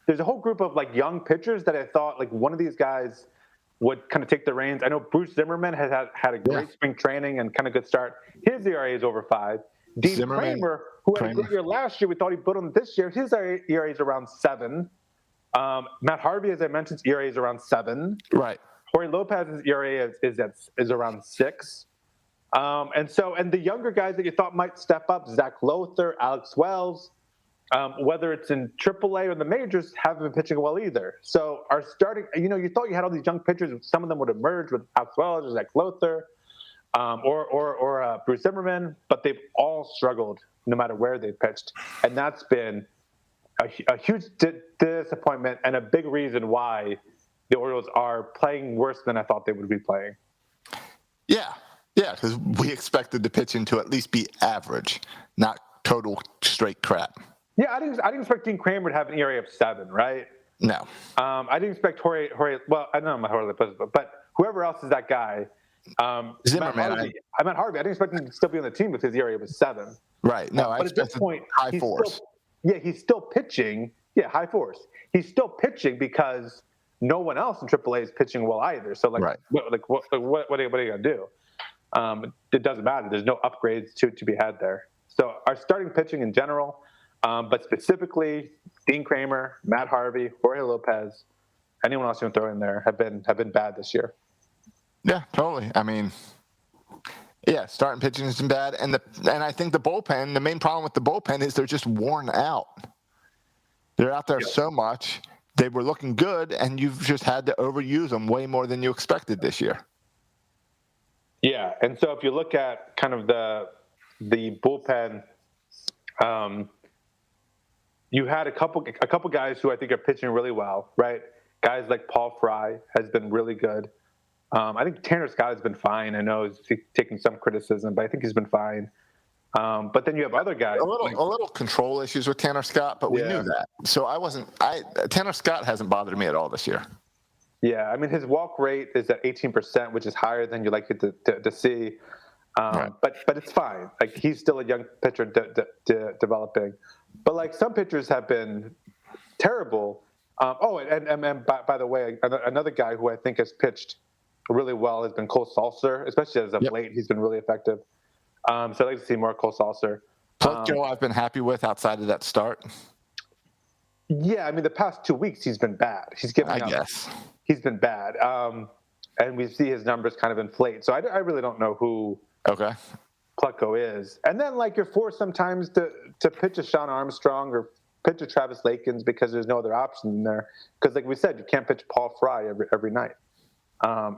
Speaker 2: there's a whole group of like young pitchers that I thought like one of these guys would kind of take the reins. I know Bruce Zimmerman has had a great spring training and kind of good start. His ERA is over 5. Dean Kramer, who had a good year last year, we thought he'd put him this year. His ERA is around 7. Matt Harvey, as I mentioned, ERA is around 7.
Speaker 3: Right.
Speaker 2: Jorge Lopez's ERA is around 6. And the younger guys that you thought might step up, Zach Lothar, Alex Wells, whether it's in AAA or the majors, haven't been pitching well either. So our starting, you thought you had all these young pitchers, some of them would emerge with Alex Wells or Zach Lothar, or Bruce Zimmerman, but they've all struggled no matter where they've pitched. And that's been a huge disappointment and a big reason why the Orioles are playing worse than I thought they would be playing.
Speaker 3: Yeah, because we expected the pitching to at least be average, not total straight crap.
Speaker 2: Yeah, I didn't expect Dean Kramer to have an ERA of 7, right?
Speaker 3: No.
Speaker 2: I didn't expect Jorge. Well, I don't know Jorge Lopez, but whoever else is that guy.
Speaker 3: Zimmerman.
Speaker 2: Matt Harvey. I didn't expect him to still be on the team with his ERA of 7.
Speaker 3: Right. No,
Speaker 2: but at this point,
Speaker 3: high 4s.
Speaker 2: He's still pitching. Yeah, high 4s. He's still pitching because no one else in AAA is pitching well either. So what are you gonna do? It doesn't matter. There's no upgrades to be had there. So our starting pitching in general, but specifically Dean Kramer, Matt Harvey, Jorge Lopez, anyone else you want to throw in there have been bad this year. Yeah,
Speaker 3: totally. I mean, starting pitching has been bad, and I think the bullpen. The main problem with the bullpen is they're just worn out. They're out there so much. They were looking good, and you've just had to overuse them way more than you expected this year.
Speaker 2: Yeah, and so if you look at kind of the bullpen, you had a couple guys who I think are pitching really well, right? Guys like Paul Fry has been really good. I think Tanner Scott has been fine. I know he's taking some criticism, but I think he's been fine. But then you have other guys.
Speaker 3: A little control issues with Tanner Scott, but we knew that. So Tanner Scott hasn't bothered me at all this year.
Speaker 2: Yeah, I mean, his walk rate is at 18%, which is higher than you'd like it to see. Right. But it's fine. Like, he's still a young pitcher developing. But like some pitchers have been terrible. And by the way, another guy who I think has pitched really well has been Cole Salser, especially as of late. He's been really effective. So I'd like to see more Cole Salser.
Speaker 3: Joe, I've been happy with outside of that start.
Speaker 2: Yeah, I mean, the past 2 weeks he's been bad. He's given up. I guess he's been bad, and we see his numbers kind of inflate. So I really don't know who Plutko is. And then like you're forced sometimes to pitch a Sean Armstrong or pitch a Travis Lakins because there's no other option in there. Because like we said, you can't pitch Paul Fry every night, or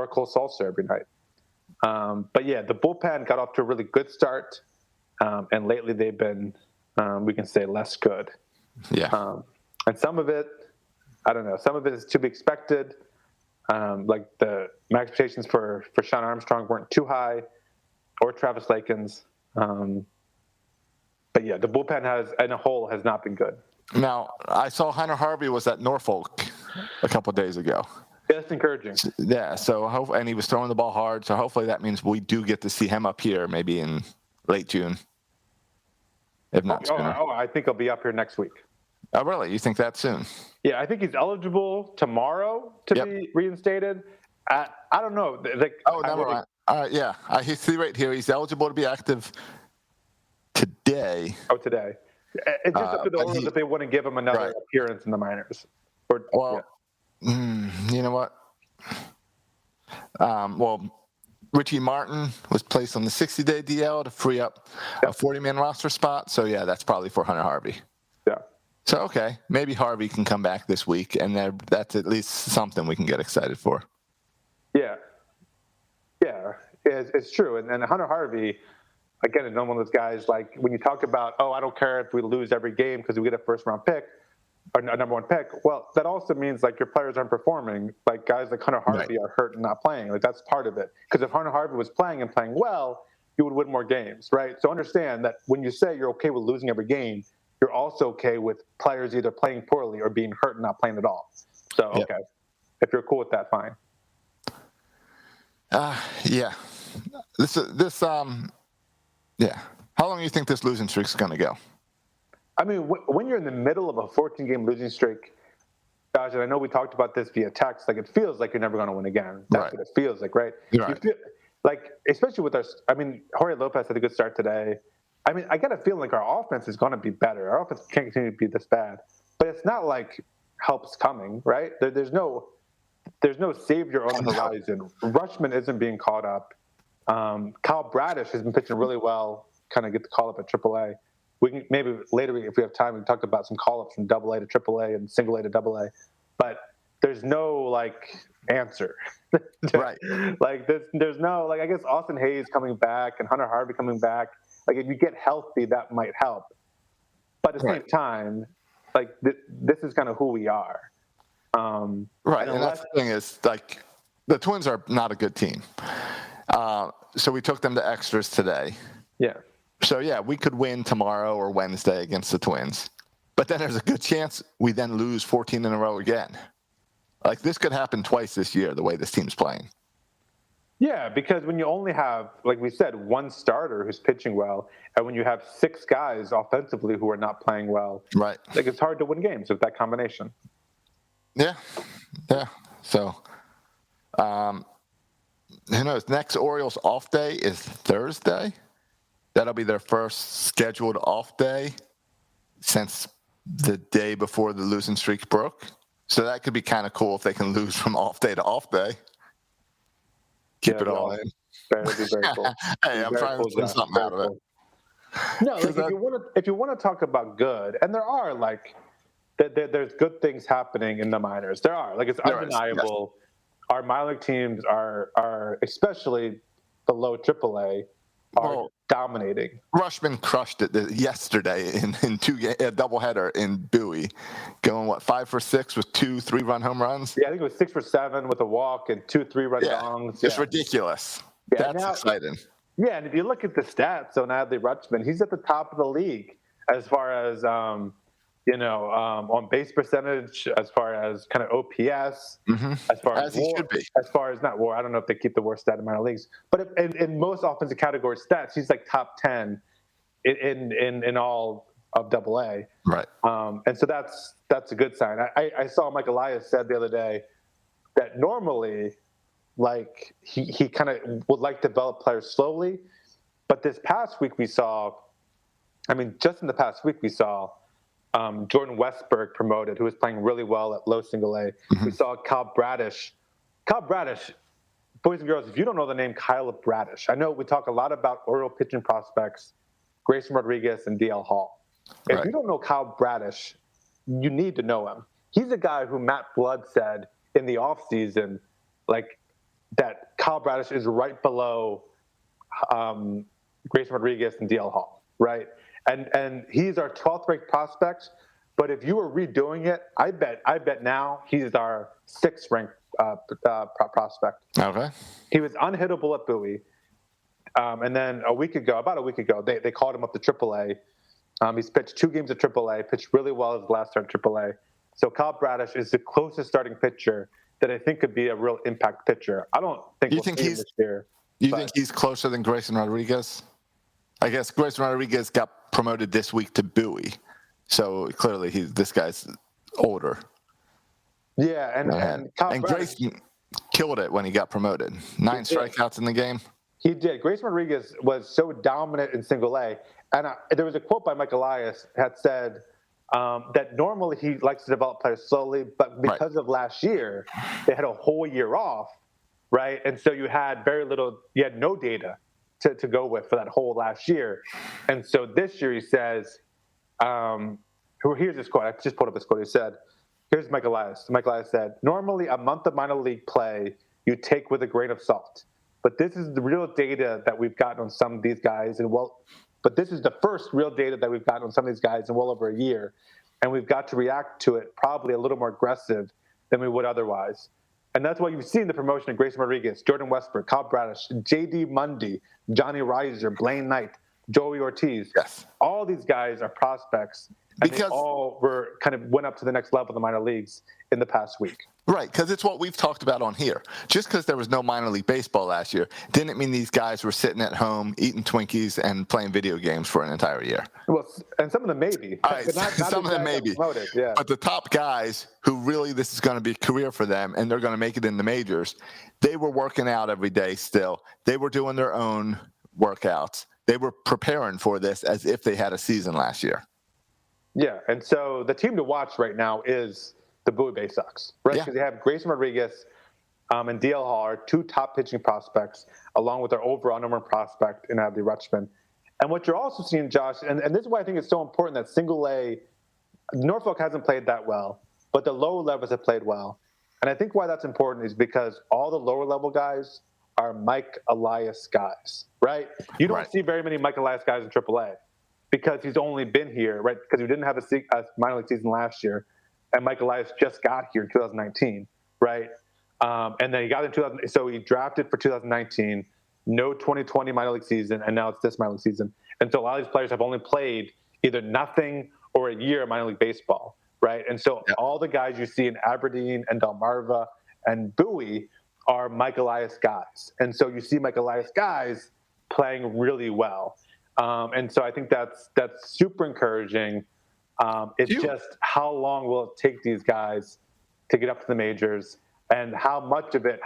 Speaker 2: Cole Salser every night. But yeah, the bullpen got off to a really good start, and lately they've been, we can say, less good.
Speaker 3: Yeah.
Speaker 2: And some of it, I don't know. Some of it is to be expected. Like my expectations for Sean Armstrong weren't too high, or Travis Lakins. But yeah, the bullpen as a whole has not been good.
Speaker 3: Now, I saw Hunter Harvey was at Norfolk a couple of days ago.
Speaker 2: Yeah, that's encouraging.
Speaker 3: Yeah, and he was throwing the ball hard, so hopefully that means we do get to see him up here maybe in late June, if not sooner.
Speaker 2: I think he'll be up here next week.
Speaker 3: Oh, really? You think that soon?
Speaker 2: Yeah, I think he's eligible tomorrow to be reinstated. I don't know.
Speaker 3: Never mind. Yeah, I see right here. He's eligible to be active today.
Speaker 2: Oh, today. It's just up to the Orioles if they want to give him another appearance in the minors.
Speaker 3: You know what? Richie Martin was placed on the 60-day DL to free up a 40-man roster spot. So, yeah, that's probably for Hunter Harvey.
Speaker 2: Yeah.
Speaker 3: So, okay, maybe Harvey can come back this week, and that's at least something we can get excited for.
Speaker 2: Yeah. Yeah, it's true. And Hunter Harvey, again, is one of those guys, like, when you talk about, I don't care if we lose every game because we get a first-round pick, or a number one pick. Well, that also means like your players aren't performing. Like guys like Hunter Harvey are hurt and not playing. Like that's part of it. Because if Hunter Harvey was playing and playing well, you would win more games, right? So understand that when you say you're okay with losing every game, you're also okay with players either playing poorly or being hurt and not playing at all. So okay, if you're cool with that, fine.
Speaker 3: Yeah. How long do you think this losing streak is going to go?
Speaker 2: I mean, when you're in the middle of a 14-game losing streak, Josh, and I know we talked about this via text, like it feels like you're never going to win again. That's what it feels like, right?
Speaker 3: Right.
Speaker 2: You feel, like, especially with Jorge Lopez had a good start today. I mean, I got a feeling like our offense is going to be better. Our offense can't continue to be this bad. But it's not like help's coming, right? There's no savior on the horizon. Rutschman isn't being caught up. Kyle Bradish has been pitching really well, kind of get the call up at AAA. We can maybe later, if we have time, we can talk about some call-ups from AA to AAA and single A to AA. But there's no answer,
Speaker 3: right?
Speaker 2: Like there's no I guess Austin Hayes coming back and Hunter Harvey coming back. Like if you get healthy, that might help. But at the same time, this is kind of who we are.
Speaker 3: Right, and that's the thing is the Twins are not a good team. So we took them to extras today.
Speaker 2: Yeah.
Speaker 3: So, we could win tomorrow or Wednesday against the Twins. But then there's a good chance we then lose 14 in a row again. Like, this could happen twice this year, the way this team's playing.
Speaker 2: Yeah, because when you only have, like we said, one starter who's pitching well, and when you have six guys offensively who are not playing well,
Speaker 3: right?
Speaker 2: Like, it's hard to win games with that combination.
Speaker 3: Yeah. So, who knows? Next Orioles off day is Thursday. That'll be their first scheduled off day since the day before the losing streak broke. So that could be kind of cool if they can lose from off day to off day. Keep it all in.
Speaker 2: That would be very cool.
Speaker 3: Hey, I'm trying to get something out of it.
Speaker 2: No, if you want to talk about good, and there are there's good things happening in the minors. There are it's undeniable. Yes. Our minor league teams are especially below AAA. Dominating.
Speaker 3: Rutschman crushed it yesterday in a doubleheader in Bowie, going 5 for 6 with 2 3-run home runs.
Speaker 2: Yeah, I think it was 6 for 7 with a walk and 2 3-run dongs.
Speaker 3: It's ridiculous. Yeah, that's exciting.
Speaker 2: Yeah, and if you look at the stats on Adley Rutschman, he's at the top of the league as far as on base percentage, as far as kind of OPS, as far as
Speaker 3: he should be.
Speaker 2: As far as not WAR, I don't know if they keep the WAR stat in minor leagues, but in most offensive category stats, he's top 10 in all of AA.
Speaker 3: Right.
Speaker 2: And so that's a good sign. I saw Mike Elias said the other day that normally, he kind of would like to develop players slowly, but this past week just in the past week we saw. Jordan Westberg promoted, who was playing really well at low single A. We saw Kyle Bradish. Boys and girls, if you don't know the name Kyle Bradish, I know we talk a lot about Oriole pitching prospects, Grayson Rodriguez and DL Hall. If you don't know Kyle Bradish, you need to know him. He's a guy who Matt Blood said in the offseason, that Kyle Bradish is right below Grayson Rodriguez and DL Hall, right? And he's our 12th ranked prospect, but if you were redoing it, I bet now he's our 6th ranked prospect.
Speaker 3: Okay.
Speaker 2: He was unhittable at Bowie, and then about a week ago, they called him up to AAA, He's pitched 2 games at AAA, pitched really well his last start at AAA. So Kyle Bradish is the closest starting pitcher that I think could be a real impact pitcher. I don't think
Speaker 3: You
Speaker 2: we'll
Speaker 3: think
Speaker 2: see him this year.
Speaker 3: You think he's closer than Grayson Rodriguez? I guess Grayson Rodriguez got promoted this week to Bowie, so clearly this guy's older.
Speaker 2: Yeah, and Kyle
Speaker 3: and
Speaker 2: Bradish,
Speaker 3: Grayson killed it when he got promoted. 9 strikeouts in the game.
Speaker 2: He did. Grayson Rodriguez was so dominant in single A. And there was a quote by Mike Elias that said that normally he likes to develop players slowly, but because of last year, they had a whole year off, right? And so you had no data to go with for that whole last year. And so this year he says, here's this quote. I just pulled up this quote. He said, here's Mike Elias. Mike Elias said, normally a month of minor league play you take with a grain of salt. But this is the real data that we've gotten on some of these guys. But this is the first real data that we've gotten on some of these guys in well over a year. And we've got to react to it probably a little more aggressive than we would otherwise. And that's why you've seen the promotion of Grayson Rodriguez, Jordan Westbrook, Kyle Bradish, J.D. Mundy, Johnny Reiser, Blaine Knight, Joey Ortiz.
Speaker 3: Yes.
Speaker 2: All these guys are prospects. And they all went up to the next level of the minor leagues in the past week.
Speaker 3: Right, because it's what we've talked about on here. Just because there was no minor league baseball last year didn't mean these guys were sitting at home eating Twinkies and playing video games for an entire year.
Speaker 2: Well, and some of them maybe.
Speaker 3: All right, not some of them maybe.
Speaker 2: Yeah.
Speaker 3: But the top guys who really this is going to be a career for them and they're going to make it in the majors, they were working out every day still. They were doing their own workouts. They were preparing for this as if they had a season last year.
Speaker 2: Yeah, and so the team to watch right now is the Bowie Bay Sox, right? Because they have Grayson Rodriguez and DL Hall are 2 top pitching prospects, along with their overall number 1 prospect in Adley Rutschman. And what you're also seeing, Josh, and this is why I think it's so important that single A, Norfolk hasn't played that well, but the lower levels have played well. And I think why that's important is because all the lower level guys are Mike Elias guys, right? You don't see very many Mike Elias guys in AAA because he's only been here, right? Because he didn't have a minor league season last year. And Mike Elias just got here in 2019, right? And then he got in 2000. So he drafted for 2019, no 2020 minor league season, and now it's this minor league season. And so a lot of these players have only played either nothing or a year of minor league baseball, right? And so all the guys you see in Aberdeen and Delmarva and Bowie are Mike Elias guys. And so you see Mike Elias guys playing really well. And so I think that's super encouraging. It's just how long will it take these guys to get up to the majors, and how much of it,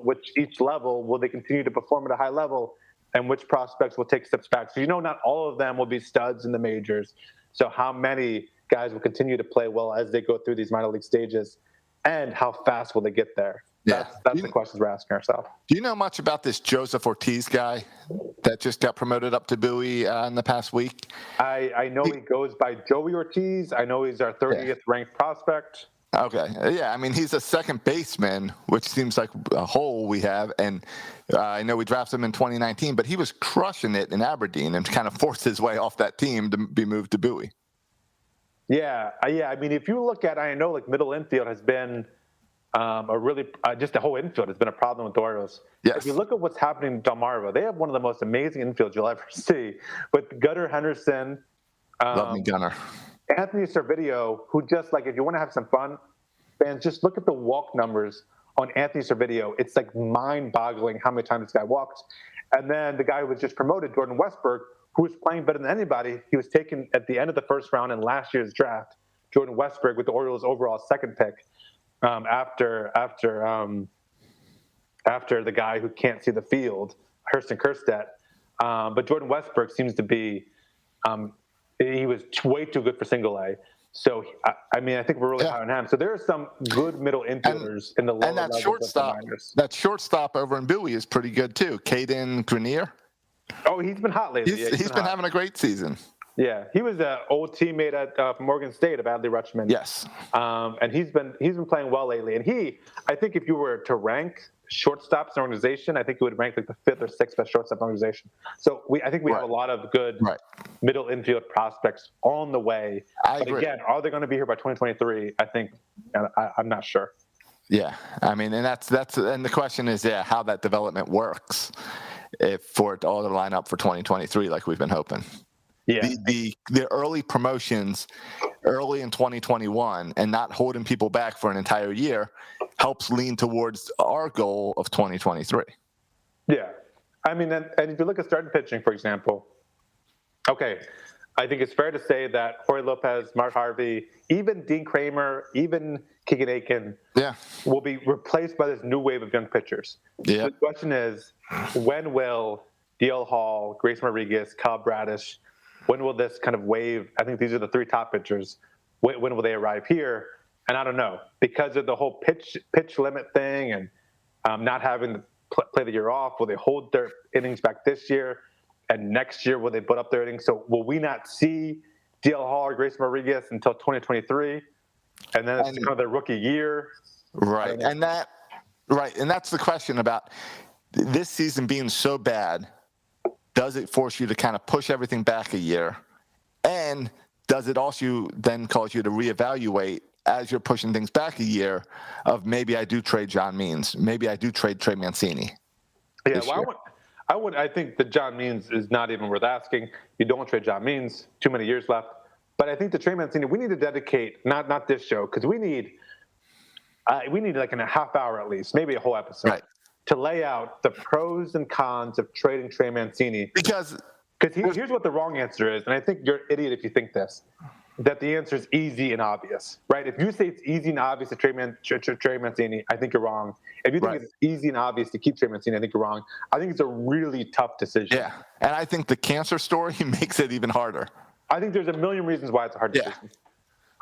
Speaker 2: which each level will they continue to perform at a high level, and which prospects will take steps back. So not all of them will be studs in the majors. So how many guys will continue to play well as they go through these minor league stages, and how fast will they get there? That's the questions we're asking ourselves.
Speaker 3: Do you know much about this Joseph Ortiz guy that just got promoted up to Bowie in the past week?
Speaker 2: I know he goes by Joey Ortiz. I know he's our 30th ranked prospect.
Speaker 3: Okay. Yeah, I mean, he's a second baseman, which seems like a hole we have. And I know we drafted him in 2019, but he was crushing it in Aberdeen and kind of forced his way off that team to be moved to Bowie.
Speaker 2: Yeah. I mean, if you look at, I know like middle infield has been just the whole infield has been a problem with the Orioles.
Speaker 3: Yes.
Speaker 2: If you look at what's happening in Delmarva, they have one of the most amazing infields you'll ever see with Gunnar Henderson.
Speaker 3: Love me, Gunnar.
Speaker 2: Anthony Servideo, who just like, if you want to have some fun, fans, just look at the walk numbers on Anthony Servideo. It's like mind-boggling how many times this guy walks. And then the guy who was just promoted, Jordan Westbrook, who was playing better than anybody. He was taken at the end of the first round in last year's draft. Jordan Westbrook with the Orioles' overall second pick. After the guy who can't see the field, Hurston Kerstedt. But Jordan Westbrook seems to be, he was way too good for single A. So, I think we're really high on him. So there are some good middle infielders in the lower levels of the minors.
Speaker 3: That shortstop over in Bowie is pretty good too. Caden Grenier.
Speaker 2: Oh, he's been hot lately.
Speaker 3: He's been having a great season.
Speaker 2: Yeah, he was an old teammate at Morgan State of Adley Rutschman.
Speaker 3: Yes,
Speaker 2: and he's been playing well lately. And I think if you were to rank shortstops in an organization, I think it would rank like the 5th or 6th best shortstop in the organization. So I think we have a lot of good middle infield prospects on the way. But again, are they going to be here by 2023? I think I'm not sure.
Speaker 3: Yeah, I mean, and that's and the question is, how that development works for it all to line up for 2023, like we've been hoping.
Speaker 2: Yeah.
Speaker 3: The early promotions early in 2021 and not holding people back for an entire year helps lean towards our goal of 2023.
Speaker 2: Yeah. I mean, and if you look at starting pitching, for example, okay, I think it's fair to say that Jorge Lopez, Mark Harvey, even Dean Kramer, even Keegan Aiken will be replaced by this new wave of young pitchers.
Speaker 3: Yeah.
Speaker 2: So the question is, when will DL Hall, Grace Rodriguez, Kyle Bradish, when will this kind of wave, I think these are the three top pitchers, when will they arrive here? And I don't know, because of the whole pitch limit thing and not having to play the year off, will they hold their innings back this year? And next year, will they put up their innings? So will we not see DL Hall or Grayson Rodriguez until 2023? And then it's kind of their rookie year.
Speaker 3: Right. And that's the question about this season being so bad. Does it force you to kind of push everything back a year? And does it also then cause you to reevaluate as you're pushing things back a year of maybe I do trade John Means, maybe I do trade Trey Mancini?
Speaker 2: Yeah, well, I think that John Means is not even worth asking. You don't trade John Means. Too many years left. But I think the Trey Mancini, we need to dedicate not this show because we need like in a half hour at least, maybe a whole episode, to lay out the pros and cons of trading Trey Mancini. Because here's what the wrong answer is, and I think you're an idiot if you think this. That the answer is easy and obvious, right? If you say it's easy and obvious to trade Mancini, I think you're wrong. If you think it's easy and obvious to keep Trey Mancini, I think you're wrong. I think it's a really tough decision.
Speaker 3: Yeah, and I think the cancer story makes it even harder.
Speaker 2: I think there's a million reasons why it's a hard decision.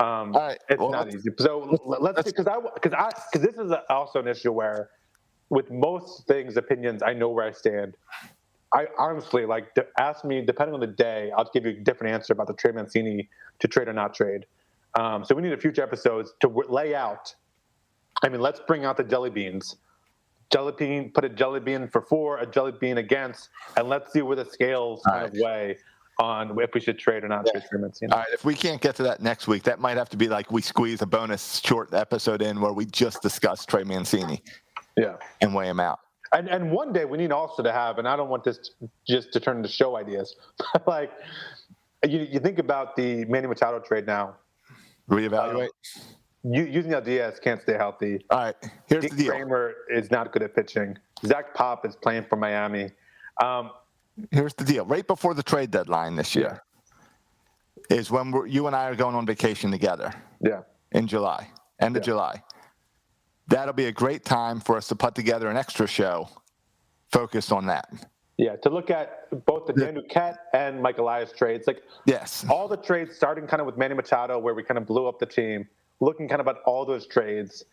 Speaker 3: All right.
Speaker 2: It's not easy. So let's because this is also an issue where, with most things, opinions, I know where I stand. I honestly ask me, depending on the day, I'll give you a different answer about the Trey Mancini to trade or not trade. So we need a future episodes to lay out. I mean, let's bring out the jelly beans. Put a jelly bean for, a jelly bean against, and let's see where the scales kind of weigh on if we should trade or not trade Trey Mancini.
Speaker 3: All right, if we can't get to that next week, that might have to be like we squeeze a bonus short episode in where we just discuss Trey Mancini.
Speaker 2: Yeah.
Speaker 3: And weigh him out.
Speaker 2: And one day we need also to have, and I don't want this just to turn into show ideas, but like you think about the Manny Machado trade now.
Speaker 3: Reevaluate.
Speaker 2: Using Diaz can't stay healthy.
Speaker 3: All right, here's the deal.
Speaker 2: Kramer is not good at pitching. Zach Pop is playing for Miami.
Speaker 3: Here's the deal. Right before the trade deadline this year is when you and I are going on vacation together.
Speaker 2: Yeah.
Speaker 3: In July, end of July. That'll be a great time for us to put together an extra show focused on that.
Speaker 2: Yeah, to look at both the Dan Duquette and Mike Elias trades. Like, all the trades starting kind of with Manny Machado, where we kind of blew up the team, looking kind of at all those trades,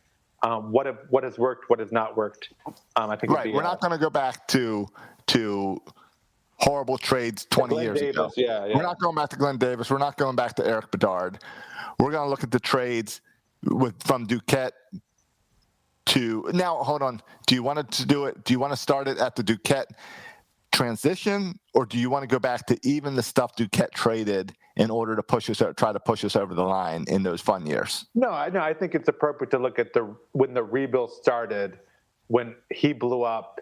Speaker 2: what has worked, what has not worked. I think
Speaker 3: we're not going to go back to horrible trades 20 years ago.
Speaker 2: Yeah.
Speaker 3: We're not going back to Glenn Davis. We're not going back to Eric Bedard. We're going to look at the trades from Duquette to now. Hold on. Do you want to do it? Do you want to start it at the Duquette transition, or do you want to go back to even the stuff Duquette traded in order to try to push us over the line in those fun years?
Speaker 2: No, I think it's appropriate to look at when the rebuild started, when he blew up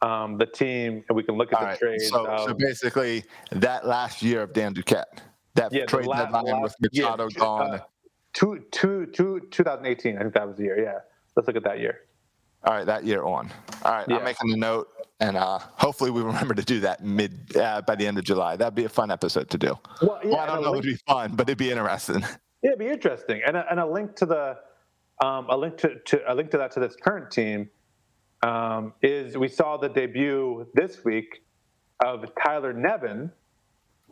Speaker 2: the team, and we can look at the trades.
Speaker 3: So basically, that last year of Dan Duquette, that trade deadline with Machado gone.
Speaker 2: 2018, I think that was the year. Yeah, let's look at that year.
Speaker 3: All right, that year on. All right, I'm making a note, and hopefully we remember to do that by the end of July. That'd be a fun episode to do.
Speaker 2: Well,
Speaker 3: I don't know if it'd be fun, but it'd be interesting.
Speaker 2: Yeah, it'd be interesting, and a link to this current team is we saw the debut this week of Tyler Nevin,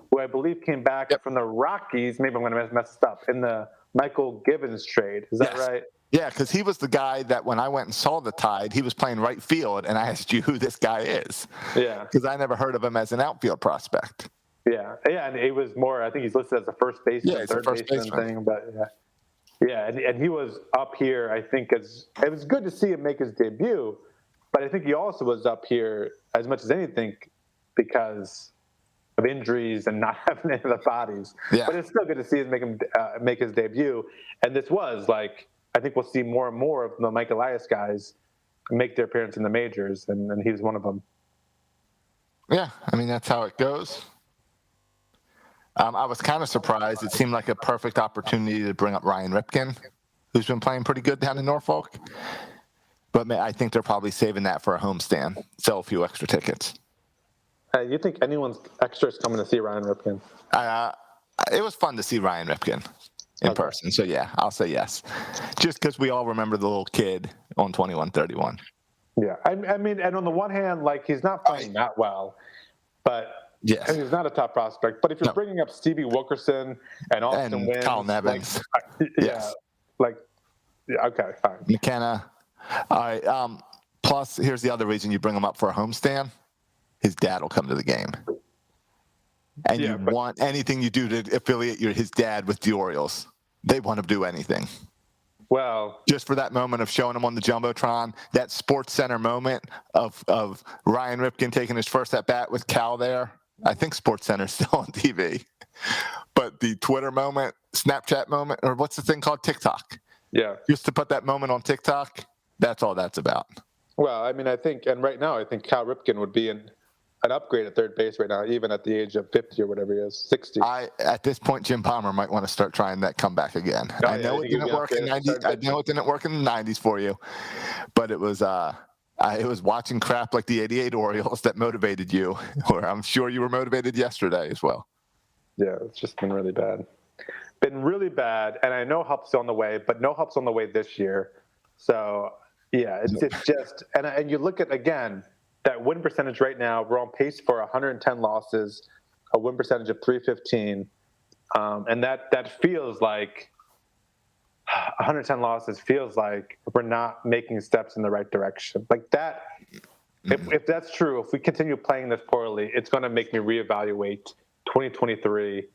Speaker 2: who I believe came back from the Rockies. Maybe I'm going to mess this up in the Michael Givens trade. Is that right?
Speaker 3: Yeah, because he was the guy that when I went and saw the Tide, he was playing right field, and I asked you who this guy is. Yeah. Because I never heard of him as an outfield prospect.
Speaker 2: Yeah, and he was more, I think he's listed as a first baseman, third baseman thing, but and he was up here, I think, it was good to see him make his debut, but I think he also was up here as much as anything because of injuries and not having any of the bodies. Yeah. But it's still good to see him make his debut, and this was like, I think we'll see more and more of the Mike Elias guys make their appearance in the majors, and he was one of them.
Speaker 3: Yeah, I mean, that's how it goes. I was kind of surprised. It seemed like a perfect opportunity to bring up Ryan Ripken, who's been playing pretty good down in Norfolk. But I think they're probably saving that for a homestand. Sell a few extra tickets.
Speaker 2: You think anyone's extra is coming to see Ryan Ripken?
Speaker 3: It was fun to see Ryan Ripken in person. So, yeah, I'll say yes. Just because we all remember the little kid on 21-31.
Speaker 2: Yeah. I mean, and on the one hand, like, he's not playing that well, but
Speaker 3: yes.
Speaker 2: and he's not a top prospect. But if you're bringing up Stevie Wilkerson and Austin Wynn.
Speaker 3: Colin Evans.
Speaker 2: Yes. Okay, fine.
Speaker 3: McKenna. All right. Plus, here's the other reason you bring him up for a homestand. His dad will come to the game. And want anything you do to affiliate his dad with the Orioles. They want to do anything.
Speaker 2: Well,
Speaker 3: just for that moment of showing him on the Jumbotron, that Sports Center moment of Ryan Ripken taking his first at bat with Cal there. I think Sports Center's still on TV. But the Twitter moment, Snapchat moment, or what's the thing called? TikTok.
Speaker 2: Yeah.
Speaker 3: Just to put that moment on TikTok, that's all that's about.
Speaker 2: Well, I mean, I think Cal Ripken would be an upgrade at third base right now, even at the age of 50 or whatever he is, 60.
Speaker 3: At this point, Jim Palmer might want to start trying that comeback again. I know it didn't work in the 90s. I know it didn't work in the 90s for you, but it was watching crap like the '88 Orioles that motivated you, or I'm sure you were motivated yesterday as well.
Speaker 2: Yeah, it's just been really bad. And I know help's on the way, but no help's on the way this year. So yeah, it's just and you look at again. That win percentage right now, we're on pace for 110 losses, a win percentage of .315, and that feels like 110 losses feels like we're not making steps in the right direction. Like that, if that's true, if we continue playing this poorly, it's going to make me reevaluate 2023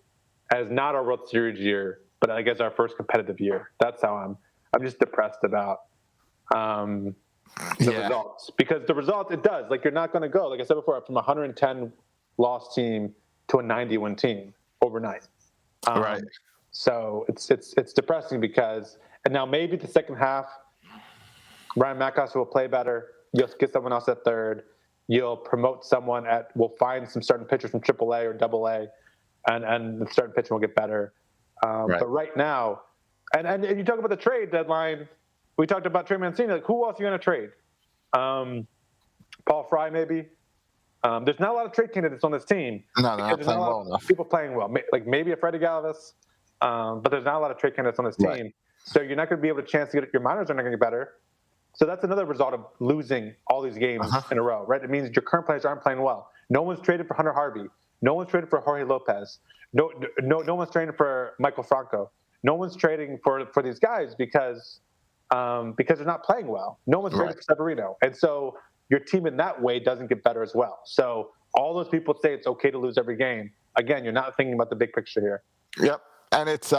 Speaker 2: as not our World Series year, but I guess our first competitive year. That's how I'm just depressed about. The results, because the result it does, like, you're not going to go, like I said before, from a 110 loss team to a 90-win team overnight.
Speaker 3: Right.
Speaker 2: So it's depressing because, and now maybe the second half, Ryan McAllister will play better. You'll get someone else at third. You'll promote someone we'll find some starting pitchers from AAA or AA, and the starting pitching will get better. But right now, and you talk about the trade deadline. We talked about Trey Mancini. Like, who else are you going to trade? Paul Fry, maybe. There's not a lot of trade candidates on this team.
Speaker 3: No, they're not playing well enough.
Speaker 2: People playing well, like maybe a Freddie Galvis, but there's not a lot of trade candidates on this team.
Speaker 3: Right.
Speaker 2: So you're not going to be able to chance to get your minors are not going to get better. So that's another result of losing all these games in a row, right? It means your current players aren't playing well. No one's traded for Hunter Harvey. No one's traded for Jorge Lopez. No one's trading for Michael Franco. No one's trading for these guys because they're not playing well. No one's traded for Severino. And so your team in that way doesn't get better as well. So all those people say it's okay to lose every game. Again, you're not thinking about the big picture here.
Speaker 3: Yep. And it's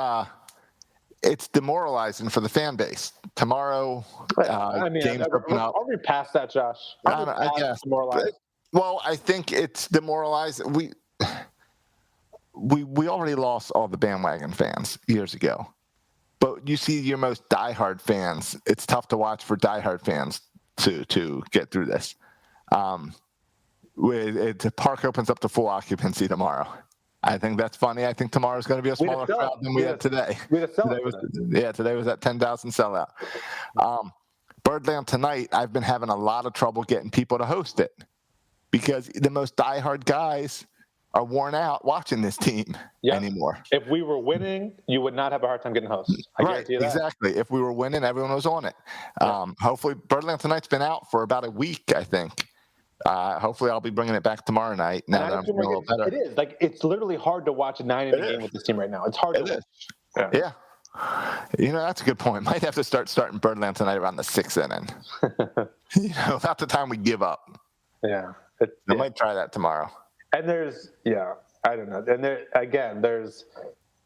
Speaker 3: demoralizing for the fan base. Tomorrow, games open up.
Speaker 2: Are we past that, Josh?
Speaker 3: I guess.
Speaker 2: Demoralized?
Speaker 3: Well, I think it's demoralizing. We already lost all the bandwagon fans years ago. But you see your most diehard fans. It's tough to watch for diehard fans to get through this. The park opens up to full occupancy tomorrow. I think that's funny. I think tomorrow's going to be a smaller crowd than we had today. Today was at 10,000 sellout. Birdland tonight, I've been having a lot of trouble getting people to host it because the most diehard guys are worn out watching this team anymore.
Speaker 2: If we were winning, you would not have a hard time getting hosts. I guarantee you that.
Speaker 3: Exactly. If we were winning, everyone was on it. Hopefully, Birdland tonight's been out for about a week, I think. Hopefully, I'll be bringing it back tomorrow night. Now that I'm feeling a little better.
Speaker 2: It is. Like, it's literally hard to watch a 9-inning game with this team right now. It's hard to watch.
Speaker 3: Yeah. That's a good point. Might have to starting Birdland tonight around the 6th inning. About the time we give up.
Speaker 2: Yeah.
Speaker 3: I might try that tomorrow.
Speaker 2: And I don't know. And there's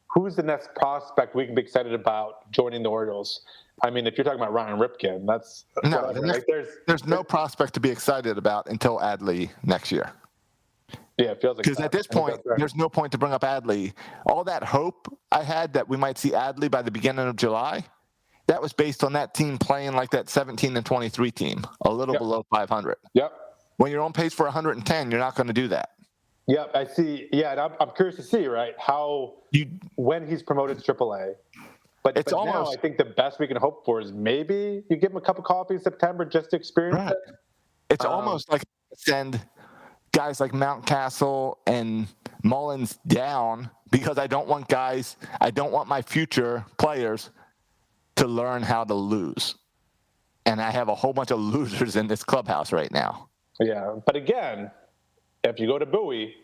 Speaker 2: who's the next prospect we can be excited about joining the Orioles? I mean, if you're talking about Ryan Ripken, that's
Speaker 3: no. There's no prospect to be excited about until Adley next year.
Speaker 2: Yeah, it feels like
Speaker 3: because at this point, there's no point to bring up Adley. All that hope I had that we might see Adley by the beginning of July, that was based on that team playing like that 17-23 team, a little below 500.
Speaker 2: Yep.
Speaker 3: When you're on pace for 110, you're not going to do that.
Speaker 2: Yep, I see. Yeah, and I'm curious to see, right, when he's promoted to AAA. But now I think the best we can hope for is maybe you give him a cup of coffee in September just to experience
Speaker 3: right.
Speaker 2: it.
Speaker 3: It's almost like send guys like Mountcastle and Mullins down because I don't want my future players to learn how to lose. And I have a whole bunch of losers in this clubhouse right now.
Speaker 2: Yeah, but again, if you go to Bowie,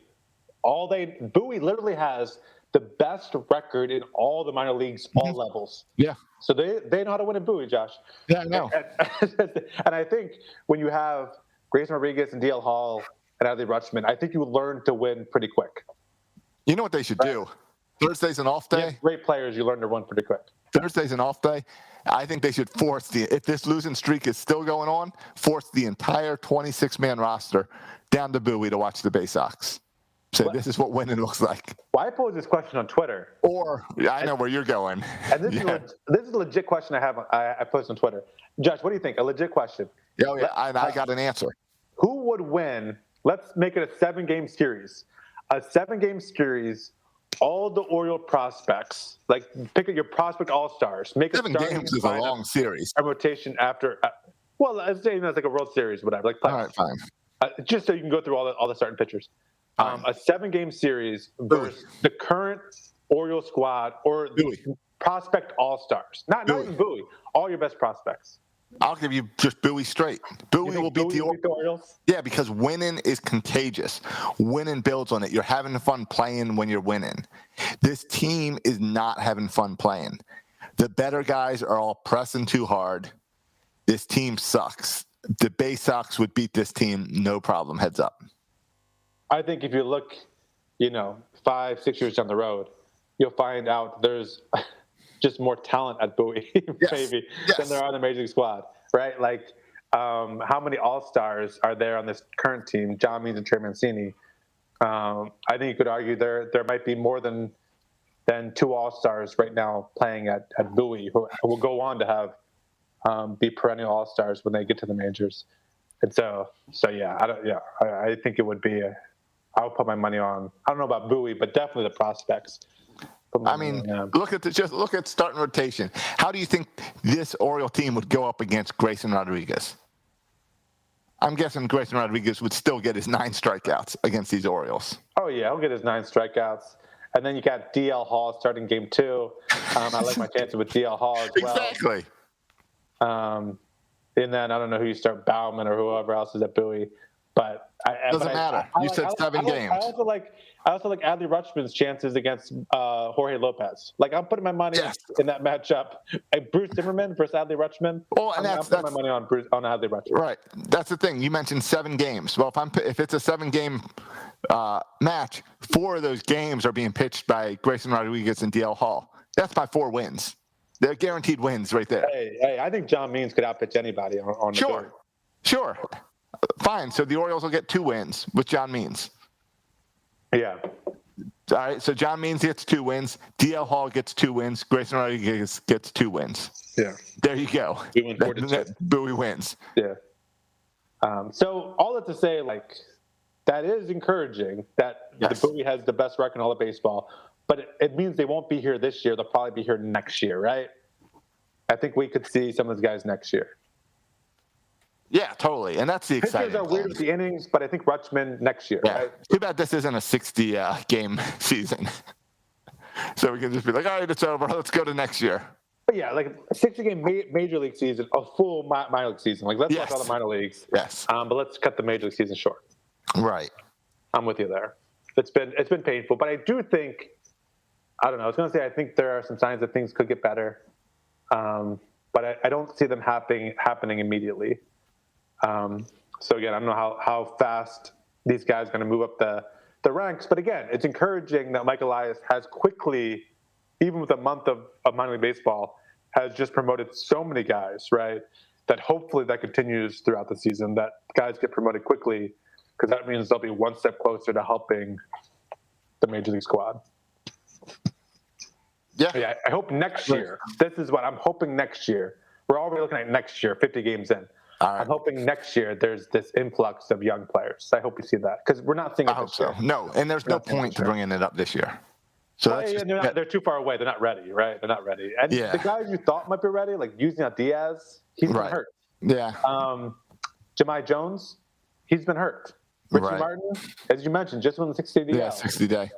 Speaker 2: Bowie literally has the best record in all the minor leagues, all levels.
Speaker 3: Yeah.
Speaker 2: So they know how to win in Bowie, Josh.
Speaker 3: Yeah, I know.
Speaker 2: And I think when you have Grayson Rodriguez and DL Hall and Adley Rutschman, I think you learn to win pretty quick.
Speaker 3: You know what they should do? Thursday's an off day.
Speaker 2: Great players, you learn to win pretty quick.
Speaker 3: Thursday's an off day. I think they should if this losing streak is still going on, force the entire 26-man roster down to Bowie to watch the Bay Sox. So this is what winning looks like.
Speaker 2: Well, I posed this question on Twitter.
Speaker 3: I know where you're going.
Speaker 2: And this is a legit question I posted on Twitter. Josh, what do you think? A legit question.
Speaker 3: Oh, yeah, I got an answer.
Speaker 2: Who would win? Let's make it a 7-game series. A 7-game series, all the Oriole prospects, like pick your prospect all-stars. Make
Speaker 3: 7 games is a long series.
Speaker 2: A rotation after, let's say that's like a World Series, whatever. Like
Speaker 3: all right, fine.
Speaker 2: Just so you can go through all the starting pitchers. A 7-game series versus the current Oriole squad or the prospect all-stars. Not even Bowie. All your best prospects.
Speaker 3: I'll give you just Bowie straight. Bowie will beat the
Speaker 2: Orioles.
Speaker 3: Yeah, because winning is contagious. Winning builds on it. You're having fun playing when you're winning. This team is not having fun playing. The better guys are all pressing too hard. This team sucks. The Bay Sox would beat this team, no problem. Heads up.
Speaker 2: I think if you look, 5-6 years down the road, you'll find out there's just more talent at Bowie, maybe, than there are on the Major League squad, right? Like, how many All-Stars are there on this current team? John Means and Trey Mancini. I think you could argue there might be more than 2 All-Stars right now playing at Bowie who will go on to have be perennial All-Stars when they get to the majors. And so yeah, I think it would be I would put my money on. I don't know about Bowie, but definitely the prospects.
Speaker 3: I mean, look at starting rotation. How do you think this Oriole team would go up against Grayson Rodriguez? I'm guessing Grayson Rodriguez would still get his 9 strikeouts against these Orioles.
Speaker 2: Oh yeah, he'll get his 9 strikeouts. And then you got DL Hall starting game 2. I like my chances with DL Hall as well.
Speaker 3: Exactly.
Speaker 2: And then I don't know who you start, Bauman or whoever else is at Bowie. But
Speaker 3: doesn't matter. You said 7 games.
Speaker 2: I also like Adley Rutschman's chances against Jorge Lopez. Like I'm putting my money in that matchup. Bruce Zimmerman versus Adley Rutschman.
Speaker 3: Well, and
Speaker 2: I'm putting my money on Adley Rutschman.
Speaker 3: Right. That's the thing. You mentioned 7 games. Well, if it's a 7-game match, 4 of those games are being pitched by Grayson Rodriguez and DL Hall. That's my 4 wins. They're guaranteed wins right there.
Speaker 2: Hey, I think John Means could outpitch anybody on the board.
Speaker 3: Sure. Fine. So the Orioles will get 2 wins with John Means.
Speaker 2: Yeah.
Speaker 3: All right. So John Means gets 2 wins. DL Hall gets 2 wins. Grayson Rodriguez gets 2 wins.
Speaker 2: Yeah.
Speaker 3: There you go.
Speaker 2: We win 4-2.
Speaker 3: Bowie wins.
Speaker 2: Yeah. So all that to say, like, that is encouraging that the Bowie has the best record in all of baseball, but it means they won't be here this year. They'll probably be here next year, right? I think we could see some of those guys next year. Yeah,
Speaker 3: totally. And that's the exciting
Speaker 2: Pitchers are weird with the innings, but I think Rutschman next year.
Speaker 3: Yeah.
Speaker 2: Right?
Speaker 3: Too bad this isn't a 60-game season. So we can just be like, all right, it's over. Let's go to next year.
Speaker 2: But yeah, like a 60-game major league season, a full minor league season. Like let's watch all the minor leagues.
Speaker 3: Yes.
Speaker 2: But let's cut the major league season short.
Speaker 3: Right.
Speaker 2: I'm with you there. It's been painful, but I do think, I don't know. I was going to say I think there are some signs that things could get better, but I don't see them happening immediately. So again, I don't know how fast these guys are going to move up the ranks. But again, it's encouraging that Mike Elias has quickly, even with a month of minor league baseball, has just promoted so many guys, right? That hopefully that continues throughout the season, that guys get promoted quickly, because that means they'll be one step closer to helping the Major League squad. Yeah, I hope next year, this is what I'm hoping next year. We're already looking at next year, 50 games in.
Speaker 3: All right.
Speaker 2: I'm hoping next year there's this influx of young players. I hope we see that because we're not seeing it
Speaker 3: I hope
Speaker 2: this
Speaker 3: so.
Speaker 2: year.
Speaker 3: No, and there's no point to bringing it up this year. So
Speaker 2: Oh, yeah, they're too far away. They're not ready, right? They're not ready. And the guys you thought might be ready, like Yusniel Diaz, he's been hurt.
Speaker 3: Yeah.
Speaker 2: Jahmai Jones, he's been hurt. Richie Martin, as you mentioned, just won the 60-day.
Speaker 3: Yeah, 60-day.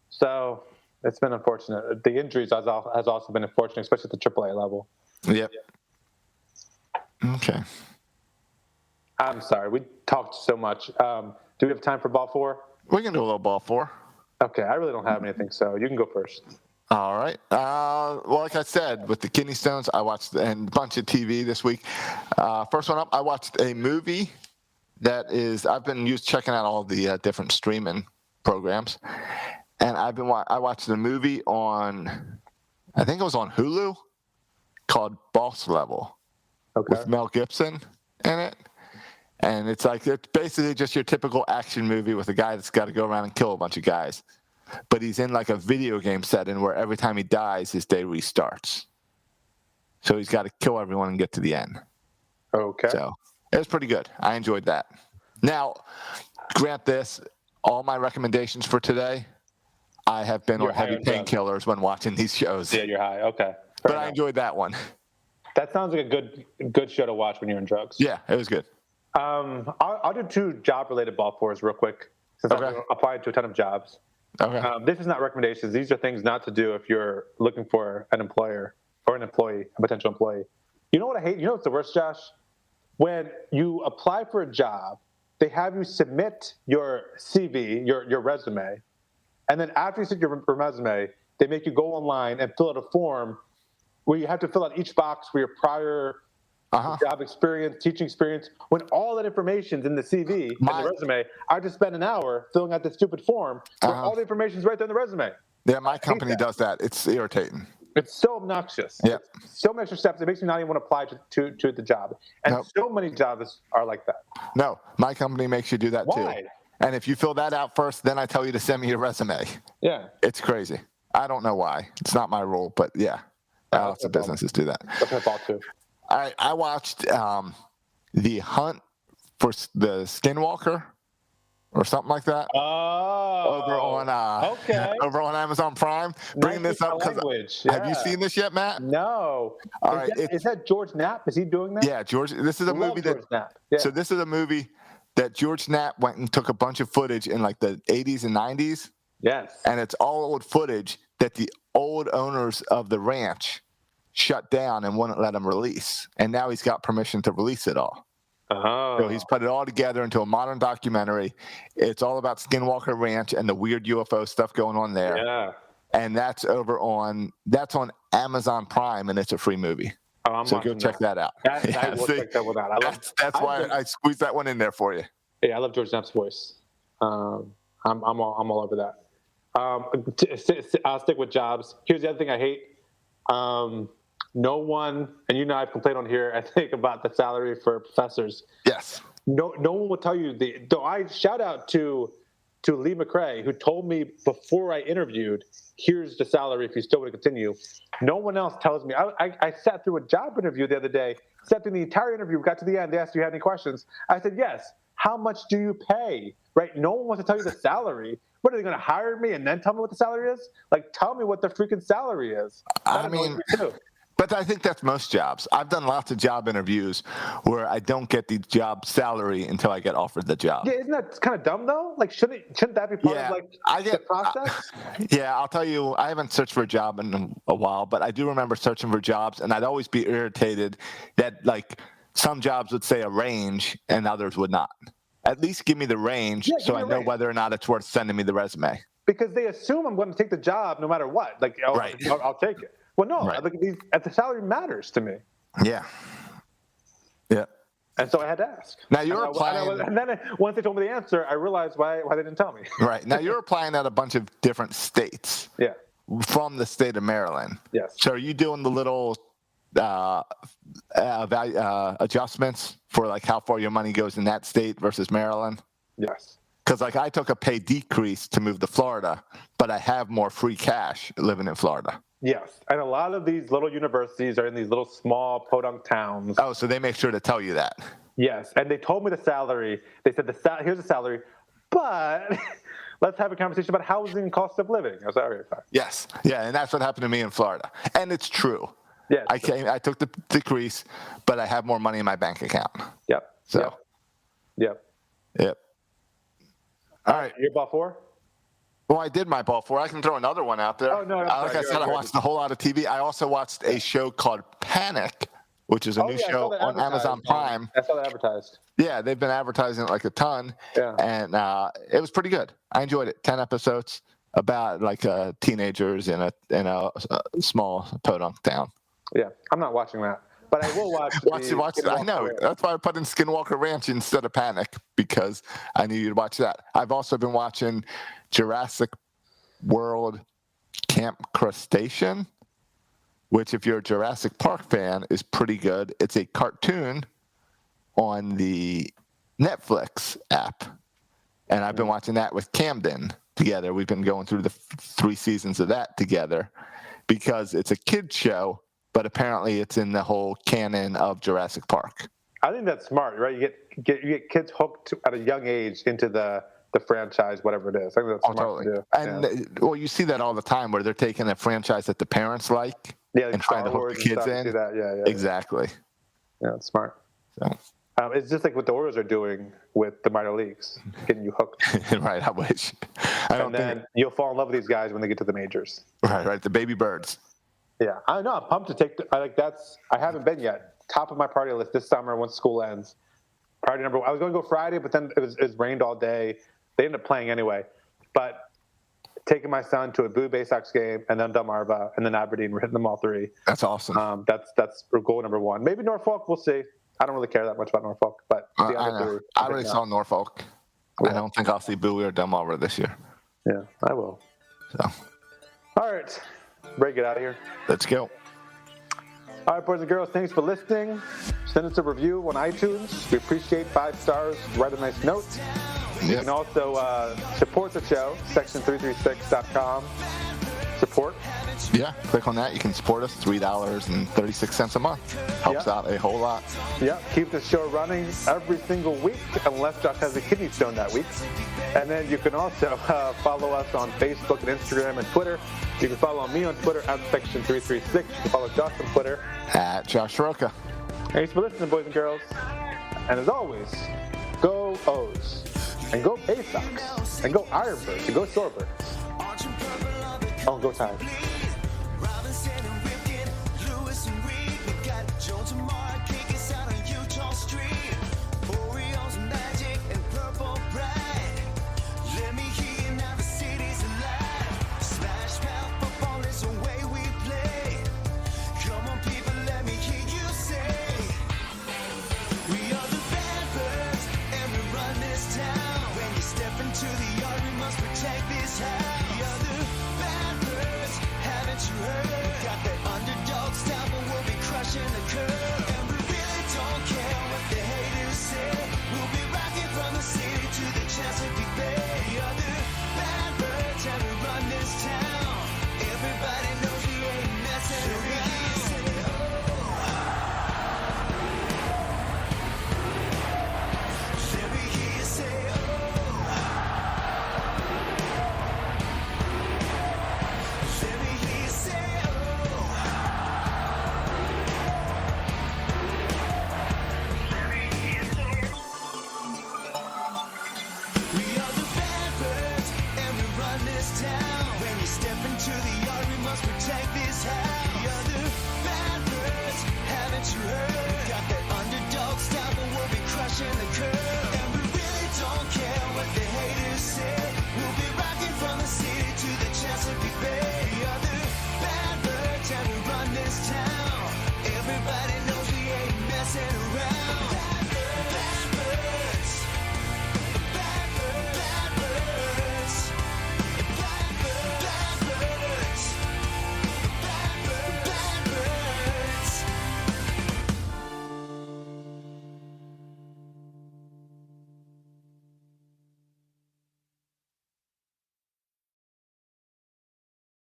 Speaker 2: So it's been unfortunate. The injuries has also been unfortunate, especially at the AAA level.
Speaker 3: Yep. Okay.
Speaker 2: I'm sorry. We talked so much. Do we have time for ball 4?
Speaker 3: We can do a little ball 4.
Speaker 2: Okay. I really don't have anything, so you can go first.
Speaker 3: All right. Well, like I said, with the kidney stones, I watched a bunch of TV this week. First one up, I watched a movie I've been checking out all the different streaming programs, and I watched a movie on, I think it was on Hulu, called Boss Level, with Mel Gibson in it. And it's basically just your typical action movie with a guy that's got to go around and kill a bunch of guys. But he's in like a video game setting where every time he dies, his day restarts. So he's got to kill everyone and get to the end.
Speaker 2: Okay.
Speaker 3: So it was pretty good. I enjoyed that. Now, grant this, all my recommendations for today, I have been on heavy painkillers when watching these shows.
Speaker 2: Yeah, you're high. Okay.
Speaker 3: But I enjoyed that one.
Speaker 2: That sounds like a good show to watch when you're on drugs.
Speaker 3: Yeah, it was good.
Speaker 2: I'll do 2 job-related ball 4s real quick, since I've applied to a ton of jobs.
Speaker 3: Okay.
Speaker 2: This is not recommendations. These are things not to do if you're looking for an employer or an employee, a potential employee. You know what I hate? You know what's the worst, Josh? When you apply for a job, they have you submit your CV, your resume, and then after you submit your resume, they make you go online and fill out a form where you have to fill out each box for your prior job experience, teaching experience, when all that information's in the CV and the resume. I just spent an hour filling out this stupid form where all the information's right there in the resume.
Speaker 3: Yeah, my company does that. It's irritating.
Speaker 2: It's so obnoxious.
Speaker 3: Yeah.
Speaker 2: So many extra steps. It makes me not even want to apply to the job. And so many jobs are like that.
Speaker 3: No, my company makes you do that too.
Speaker 2: Why?
Speaker 3: And if you fill that out first, then I tell you to send me your resume.
Speaker 2: Yeah.
Speaker 3: It's crazy. I don't know why. It's not my rule, but yeah. Lots of businesses do that.
Speaker 2: That's my fault too.
Speaker 3: All right, I watched The Hunt for the Skinwalker or something like that.
Speaker 2: Oh.
Speaker 3: Over on Amazon Prime. Bringing this up because have you seen this yet, Matt?
Speaker 2: No.
Speaker 3: All right.
Speaker 2: Is that George Knapp? Is he doing that?
Speaker 3: Yeah, George. This is a movie that. So this is a movie that George Knapp went and took a bunch of footage in like the 80s and 90s.
Speaker 2: Yes.
Speaker 3: And it's all old footage that the old owners of the ranch shut down and wouldn't let him release. And now he's got permission to release it all.
Speaker 2: Oh.
Speaker 3: So he's put it all together into a modern documentary. It's all about Skinwalker Ranch and the weird UFO stuff going on there.
Speaker 2: Yeah.
Speaker 3: And that's on Amazon Prime, and it's a free movie.
Speaker 2: Oh,
Speaker 3: so go check that out.
Speaker 2: I will check that one out.
Speaker 3: That's why I squeezed that one in there for you.
Speaker 2: Yeah, I love George Knapp's voice. I'm all over that. I'll stick with jobs. Here's the other thing I hate. No one, and you know I've complained on here, I think, about the salary for professors.
Speaker 3: Yes.
Speaker 2: No one will tell you though I shout out to Lee McRae, who told me before I interviewed, here's the salary if you still want to continue. No one else tells me. I sat through a job interview the other day, sat through the entire interview, got to the end, they asked, do you have any questions? I said, yes. How much do you pay? Right? No one wants to tell you the salary. What, are they going to hire me and then tell me what the salary is? Like, tell me what the freaking salary is.
Speaker 3: But I think that's most jobs. I've done lots of job interviews where I don't get the job salary until I get offered the job.
Speaker 2: Yeah, isn't that kind of dumb though? Like, shouldn't that be part of the process?
Speaker 3: I'll tell you, I haven't searched for a job in a while, but I do remember searching for jobs, and I'd always be irritated that like some jobs would say a range and others would not. At least give me the range so I know whether or not it's worth sending me the resume.
Speaker 2: Because they assume I'm going to take the job no matter what. Like, I'll take it. Well, no, the salary matters to me.
Speaker 3: Yeah. Yeah.
Speaker 2: And so I had to ask.
Speaker 3: Now you're applying.
Speaker 2: And then once they told me the answer, I realized why they didn't tell me.
Speaker 3: Right. Now you're applying at a bunch of different states.
Speaker 2: Yeah.
Speaker 3: From the state of Maryland.
Speaker 2: Yes.
Speaker 3: So are you doing the little adjustments for like how far your money goes in that state versus Maryland?
Speaker 2: Yes.
Speaker 3: Because like I took a pay decrease to move to Florida, but I have more free cash living in Florida.
Speaker 2: Yes, and a lot of these little universities are in these little small podunk towns.
Speaker 3: Oh, so they make sure to tell you that.
Speaker 2: Yes, and they told me the salary. They said here's the salary, but let's have a conversation about housing and cost of living. I was like, all right, fine.
Speaker 3: Yes, yeah, and that's what happened to me in Florida, and it's true.
Speaker 2: Yeah,
Speaker 3: I took the decrease, but I have more money in my bank account.
Speaker 2: Yep.
Speaker 3: So.
Speaker 2: Yep.
Speaker 3: All right,
Speaker 2: your ball 4?
Speaker 3: Well, I did my ball 4. I can throw another one out there.
Speaker 2: Oh no!
Speaker 3: Like I said, I watched a whole lot of TV. I also watched a show called Panic, which is a new show on Amazon Prime.
Speaker 2: I saw that advertised.
Speaker 3: Yeah, they've been advertising it like a ton.
Speaker 2: Yeah.
Speaker 3: And it was pretty good. I enjoyed it. 10 episodes about like teenagers in a small podunk town.
Speaker 2: Yeah, I'm not watching that, but I will watch.
Speaker 3: watch it. I know. That's why I put in Skinwalker Ranch instead of Panic, because I knew you'd watch that. I've also been watching Jurassic World Camp Crustacean, which, if you're a Jurassic Park fan, is pretty good. It's a cartoon on the Netflix app, and I've been watching that with Camden together. We've been going through the 3 seasons of that together because it's a kid's show, but apparently it's in the whole canon of Jurassic Park.
Speaker 2: I think that's smart, right? You get kids hooked at a young age into the franchise, whatever it is. I think that's smart to do.
Speaker 3: And well, you see that all the time where they're taking a franchise that the parents like and trying to hook the kids in.
Speaker 2: Yeah.
Speaker 3: Exactly.
Speaker 2: Yeah, it's smart.
Speaker 3: So.
Speaker 2: It's just like what the Orioles are doing with the minor leagues, getting you hooked.
Speaker 3: Right, I wish.
Speaker 2: And then you'll fall in love with these guys when they get to the majors.
Speaker 3: Right, the baby birds.
Speaker 2: Yeah, I know. I'm pumped to take. I haven't been yet. Top of my party list this summer once school ends. Party number 1. I was going to go Friday, but then it rained all day. They ended up playing anyway. But taking my son to a Blue Bay Sox game, and then Delmarva, and then Aberdeen, we're hitting them all 3.
Speaker 3: That's awesome.
Speaker 2: That's goal number 1. Maybe Norfolk. We'll see. I don't really care that much about Norfolk, but the other 2.
Speaker 3: I already saw Norfolk. Yeah. I don't think I'll see Bowie or Delmarva this year.
Speaker 2: Yeah, I will.
Speaker 3: So.
Speaker 2: All right. Ready to get out of here?
Speaker 3: Let's go.
Speaker 2: All right, boys and girls, thanks for listening. Send us a review on iTunes. We appreciate 5 stars. Write a nice note. You can also support the show, section336.com. Support.
Speaker 3: Yeah, click on that. You can support us, $3.36 a month. Helps out a whole lot.
Speaker 2: Yeah, keep the show running every single week, unless Josh has a kidney stone that week. And then you can also follow us on Facebook and Instagram and Twitter. You can follow me on Twitter at section336. You can follow Josh on Twitter
Speaker 3: at Josh Roca.
Speaker 2: Thanks for listening, boys and girls. And as always, go O's, and go Bay Sox, and go Ironbirds, and go Shorebirds. Oh, go Tigers.